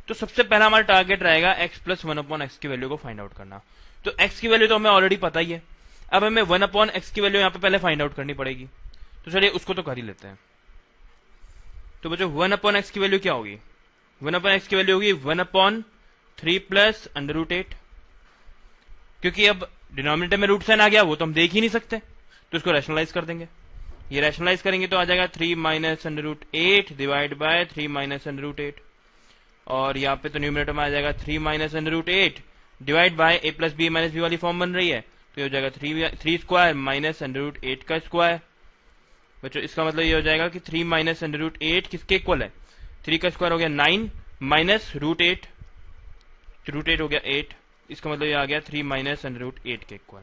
तो सबसे पहला हमारा टारगेट रहेगा x प्लस 1/x की वैल्यू को फाइंड आउट करना। तो x की वैल्यू तो हमें ऑलरेडी पता ही है, अब हमें 1/x की वैल्यू यहाँ पे पहले फाइंड आउट करनी पड़ेगी। तो चलिए उसको तो कर ही लेते हैं। तो बच्चों 1/x की वैल्यू क्या होगी? 1/x की वैल्यू होगी 1/3 प्लस √8, क्योंकि अब डिनोमिनेटर में रूट साइन आ गया, वो तो हम देख ही नहीं सकते, तो इसको रैशनलाइज कर देंगे। ये रैशनलाइज करेंगे तो आ जाएगा 3 माइनस √8 डिवाइड बाय 3 माइनस √8, और यहाँ पे तो न्यूमरेटर में आ जाएगा 3 minus √8 divide by a plus b minus B वाली फॉर्म बन रही है, तो ये हो जाएगा 3 स्क्वायर माइनस √8 का स्क्वायर। बच्चों इसका मतलब ये हो जाएगा कि 3 माइनस √8 किसके इक्वल है? 3 का स्क्वायर हो गया 9 माइनस √8, √8 हो गया 8, इसका मतलब ये आ गया 3 माइनस √8 के इक्वल।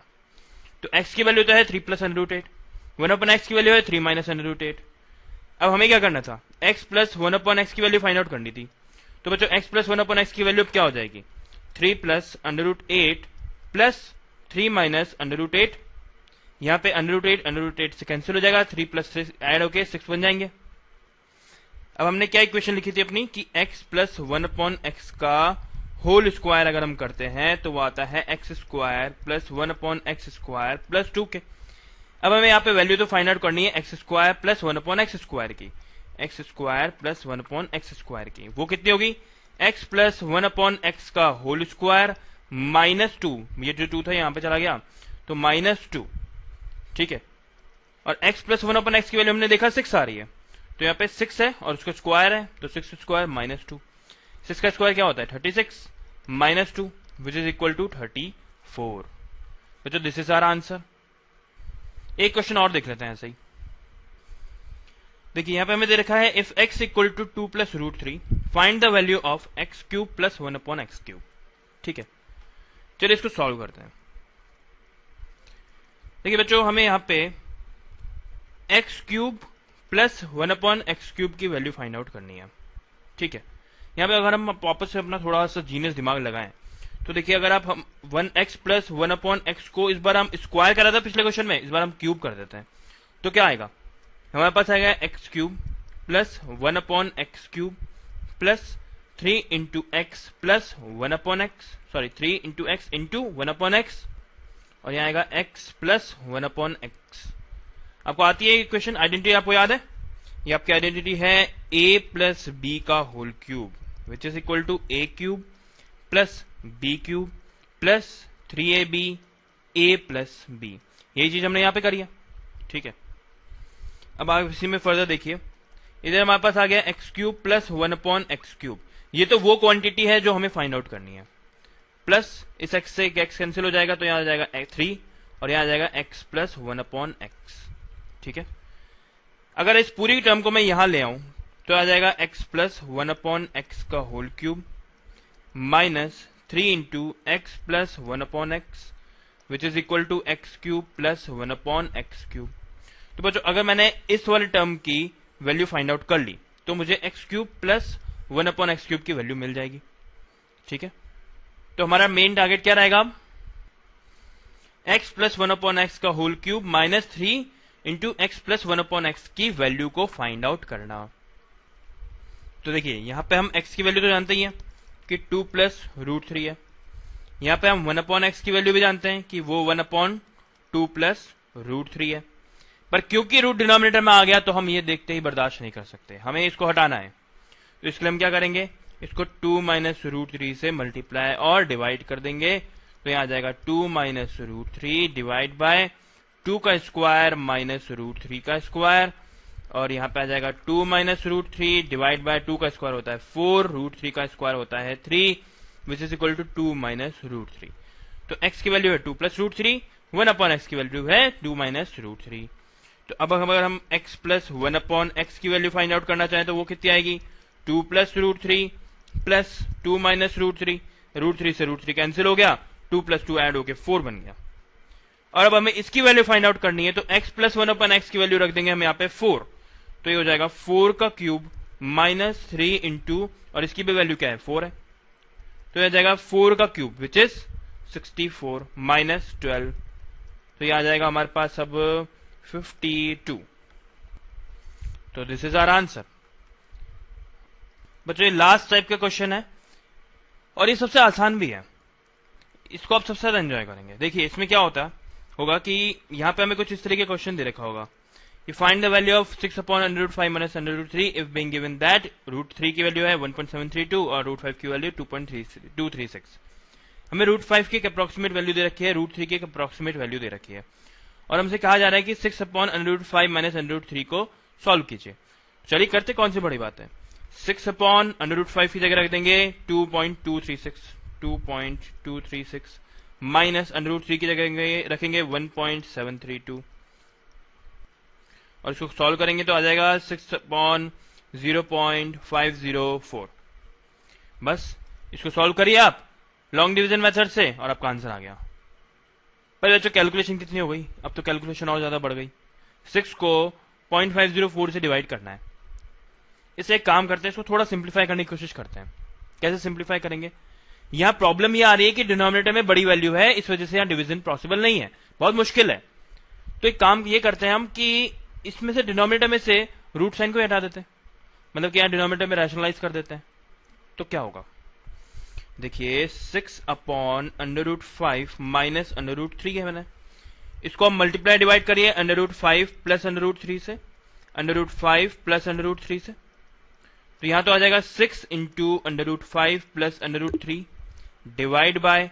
तो x की वैल्यू तो है 3 प्लस √8, 1/x की वैल्यू है 3 माइनस √8। अब हमें क्या करना था? x प्लस 1/x की वैल्यू फाइंड आउट करनी थी। तो बच्चों x प्लस 1/x की वैल्यू क्या हो जाएगी? 3 प्लस √8 प्लस 3 माइनस √8, यहाँ पे √8 से कैंसिल हो जाएगा, 3 प्लस 3 ऐड होके 6 बन जाएंगे। अब हमने क्या इक्वेशन लिखी थी अपनी कि x प्लस 1/x का होल स्क्वायर अगर हम करते हैं तो वो आता है x square plus 1/x square plus 2k। अब हमें यहाँ पे वैल्यू तो फाइंड आउट करनी है x square plus 1/x square की, x square plus 1/x square की, वो कितनी होगी? x प्लस 1/x का होल स्क्वायर माइनस 2, ये जो 2 था यहाँ पे चला गया तो माइनस 2, ठीक है, और x प्लस 1/x की वैल्यू हमने देखा 6 आ रही है, तो यहाँ पे 6 है और उसका स्क्वायर है, तो 6 स्क्वायर माइनस 2, 6 का स्क्वायर क्या होता है? 36 minus 2 which is equal to 34। बच्चों दिस इज आवर आंसर। एक क्वेश्चन और देख लेते हैं ऐसे ही। देखिए यहाँ पे हमें दे रखा है if x equal to 2 plus √3 find the value of x cube plus 1/x cube. ठीक है, चलिए इसको सॉल्व करते हैं। देखिए बच्चों हमें यहाँ पे x cube plus 1/x cube की वैल्यू फाइंड आउट करनी है। ठीक है, यहाँ पे अगर हम वापस से अपना थोड़ा सा जीनियस दिमाग लगाएं तो देखिए अगर आप हम 1x प्लस 1/x को इस बार हम स्क्वायर करा था पिछले क्वेश्चन में, इस बार हम क्यूब कर देते हैं तो क्या आएगा? हमारे पास आएगा x cube plus 1/x cube plus 3 into x plus 1/x, sorry 3 into x into 1/x, और यहाँ आएगा x प्लस 1/x। आपको आती है इक्वेशन आइडेंटिटी, आपको याद है? ये आपकी आइडेंटिटी है a प्लस बी का whole cube which is equal to a cube plus b cube plus 3ab a plus b। यही चीज हमने यहां पे करी है। ठीक है, अब आप इसी में फर्दर देखिए, इधर हमारे पास आ गया x cube plus 1/x cube, ये तो वो क्वांटिटी है जो हमें फाइंड आउट करनी है, प्लस इस x से x कैंसिल हो जाएगा तो यहां आ जाएगा 3 और यहां आ जाएगा x प्लस 1/x। ठीक है, अगर इस पूरी टर्म को मैं यहां ले आऊं तो आ जाएगा x प्लस 1/x का whole cube minus 3 into x plus 1/x which is equal to x cube plus 1/x cube. तो बच्चों अगर मैंने इस वाले टर्म की वैल्यू फाइंड आउट कर ली तो मुझे x cube plus 1/x cube की वैल्यू मिल जाएगी। ठीक है, तो हमारा मेन टारगेट क्या रहेगा? अब x प्लस 1/x का whole cube minus 3 into x plus 1/x की वैल्यू को फाइंड आउट करना। तो देखिए यहां पे हम x की वैल्यू तो जानते ही हैं कि 2 प्लस √3 है, यहां पे हम 1/x की वैल्यू भी जानते हैं कि वो 1/2 प्लस √3 है, पर क्योंकि रूट डिनोमिनेटर में आ गया तो हम ये देखते ही बर्दाश्त नहीं कर सकते, हमें इसको हटाना है। तो इसके लिए हम क्या करेंगे? इसको 2 माइनस √3 से मल्टीप्लाई और डिवाइड कर देंगे, तो यहां आ जाएगा 2 माइनस √3 डिवाइड बाय 2 का स्क्वायर माइनस √3 का स्क्वायर, और यहां पे आ जाएगा 2 माइनस √3 डिवाइड बाय 2 का स्क्वायर होता है 4, √3 का स्क्वायर होता है 3 which is equal to 2 minus √3। तो x की वैल्यू है 2 प्लस √3, 1/x की वैल्यू है 2 माइनस √3। तो अब अगर हम x प्लस 1/x की वैल्यू फाइंड आउट करना चाहें तो वो कितनी आएगी? 2 प्लस √3 प्लस 2 माइनस √3, √3 से √3 कैंसिल हो गया, 2 प्लस 2 ऐड होके 4 बन गया। और अब हमें इसकी वैल्यू फाइंड आउट करनी है तो x प्लस 1/x की वैल्यू रख देंगे हम यहाँ पे 4, तो ये हो जाएगा 4 का क्यूब माइनस 3 इंटू, और इसकी भी वैल्यू क्या है? 4 है, तो यह जाएगा 4 का क्यूब विच इज 64 माइनस 12, तो ये आ जाएगा हमारे पास अब 52। तो दिस इज आवर आंसर। बच्चों ये लास्ट टाइप का क्वेश्चन है और ये सबसे आसान भी है, इसको आप सबसे ज्यादा एंजॉय करेंगे। देखिए इसमें क्या होगा कि यहाँ पे हमें कुछ इस तरीके का क्वेश्चन दे रखा होगा, You find the value of 6 upon under root 5 minus under root 3 if being given that root 3 की वैल्यू है 1.732 और root 5 की वैल्यू 2.236। हमें root 5 की अप्रोक्सीमेट वैल्यू दे रखी है, root 3 की अप्रोक्सीमेट वैल्यू दे रखी है और हमसे कहा जा रहा है कि 6 upon under root 5 minus under root 3 को सॉल्व कीजिए। चलिए करते, कौन सी बड़ी बात है। 6 upon under root 5 की जगह रख देंगे 2.236 माइनस अंडर रूट 3 की जगह रखेंगे 1.732 और इसको सॉल्व करेंगे तो आ जाएगा 6 अपॉन 0.504। बस इसको सॉल्व करिए आप लॉन्ग डिवीजन मेथड से और आपका आंसर आ गया। पर बच्चों कैलकुलेशन कितनी हो गई, अब तो कैलकुलेशन और ज्यादा बढ़ गई। 6 को 0.504 से डिवाइड करना है। इसे एक काम करते हैं, इसको थोड़ा सिंप्लीफाई करने की कोशिश करते हैं। कैसे सिंप्लीफाई करेंगे, यहां प्रॉब्लम ये आ रही है कि डिनोमिनेटर में बड़ी वैल्यू है, इस वजह से यहां डिवीजन पॉसिबल नहीं है, बहुत मुश्किल है। तो एक काम ये करते हैं हम कि इसमें से डिनोमिनेटर में से रूट साइन को हटा देते हैं, मतलब कि यहां डिनोमिनेटर में रैशनलाइज कर देते हैं। तो क्या होगा, देखिए 6 upon under root 5 minus under root 3 है मैंने, इसको हम मल्टीप्लाई डिवाइड करिए under root 5 plus under root 3 से, under root 5 plus under root 3 से, तो यहां तो आ जाएगा 6 into under root 5 plus under root 3 divide by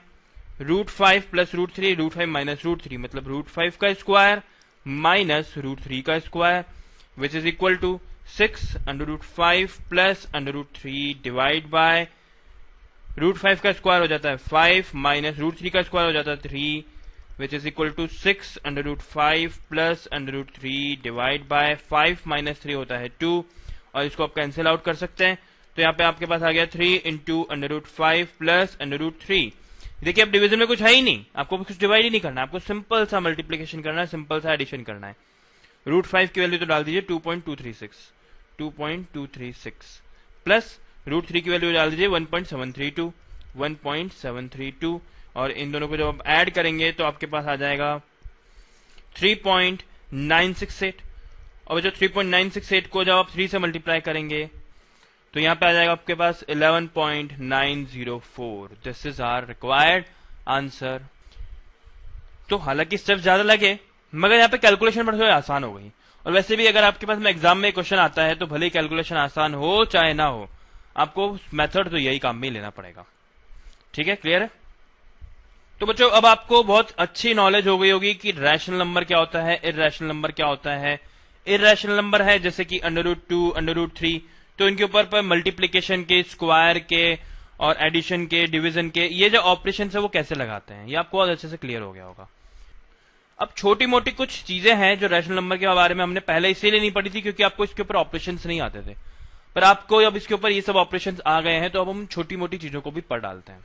root 5 plus root 3, root 5 minus root 3 मतलब रूट 5 का स्क्वायर माइनस रूट 3 का square which is equal to 6 under root 5 plus under root 3 divide by root 5 का square हो जाता है 5 minus root 3 का square हो जाता है 3 which is equal to 6 under root 5 plus under root 3 divide by 5 minus 3 होता है 2 और इसको आप कैंसिल आउट कर सकते हैं। तो यहाँ पे आपके पास आ गया 3 into under root 5 plus under root 3। देखिए अब डिवीजन में कुछ है ही नहीं, आपको कुछ डिवाइड ही नहीं करना, आपको सिंपल सा मल्टीप्लीकेशन करना है, सिंपल सा एडिशन करना है। रूट 5 की वैल्यू तो डाल दीजिए 2.236 प्लस रूट 3 की वैल्यू डाल दीजिए 1.732 और इन दोनों को जब आप ऐड करेंगे तो आपके पास आ जाएगा 3.968 और जो 3.968 को जब आप 3 से मल्टीप्लाई करेंगे तो यहां पे आ जाएगा आपके पास 11.904। This is our required answer. तो हालांकि स्टेप ज्यादा लगे मगर यहाँ पे कैलकुलेशन बड़ी आसान हो गई। और वैसे भी अगर आपके पास में एग्जाम में क्वेश्चन आता है तो भले ही कैलकुलेशन आसान हो चाहे ना हो, आपको मेथड तो यही काम में लेना पड़ेगा। ठीक है, क्लियर है। तो बच्चों अब आपको बहुत अच्छी नॉलेज हो गई होगी कि रैशनल नंबर क्या होता है, इर्रेशनल नंबर क्या होता है। इर्रेशनल नंबर है जैसे कि अंडर रूट 2, अंडर रूट 3, तो इनके ऊपर पर मल्टीप्लीकेशन के, स्क्वायर के और एडिशन के, डिवीजन के, ये जो ऑपरेशन है वो कैसे लगाते हैं, ये आपको बहुत अच्छे से क्लियर हो गया होगा। अब छोटी मोटी कुछ चीजें हैं जो रैशनल नंबर के बारे में हमने पहले इसीलिए नहीं पढ़ी थी क्योंकि आपको इसके ऊपर ऑपरेशंस नहीं आते थे, पर आपको अब इसके ऊपर ये सब ऑपरेशंस आ गए हैं तो अब हम छोटी मोटी चीजों को भी पढ़ डालते हैं।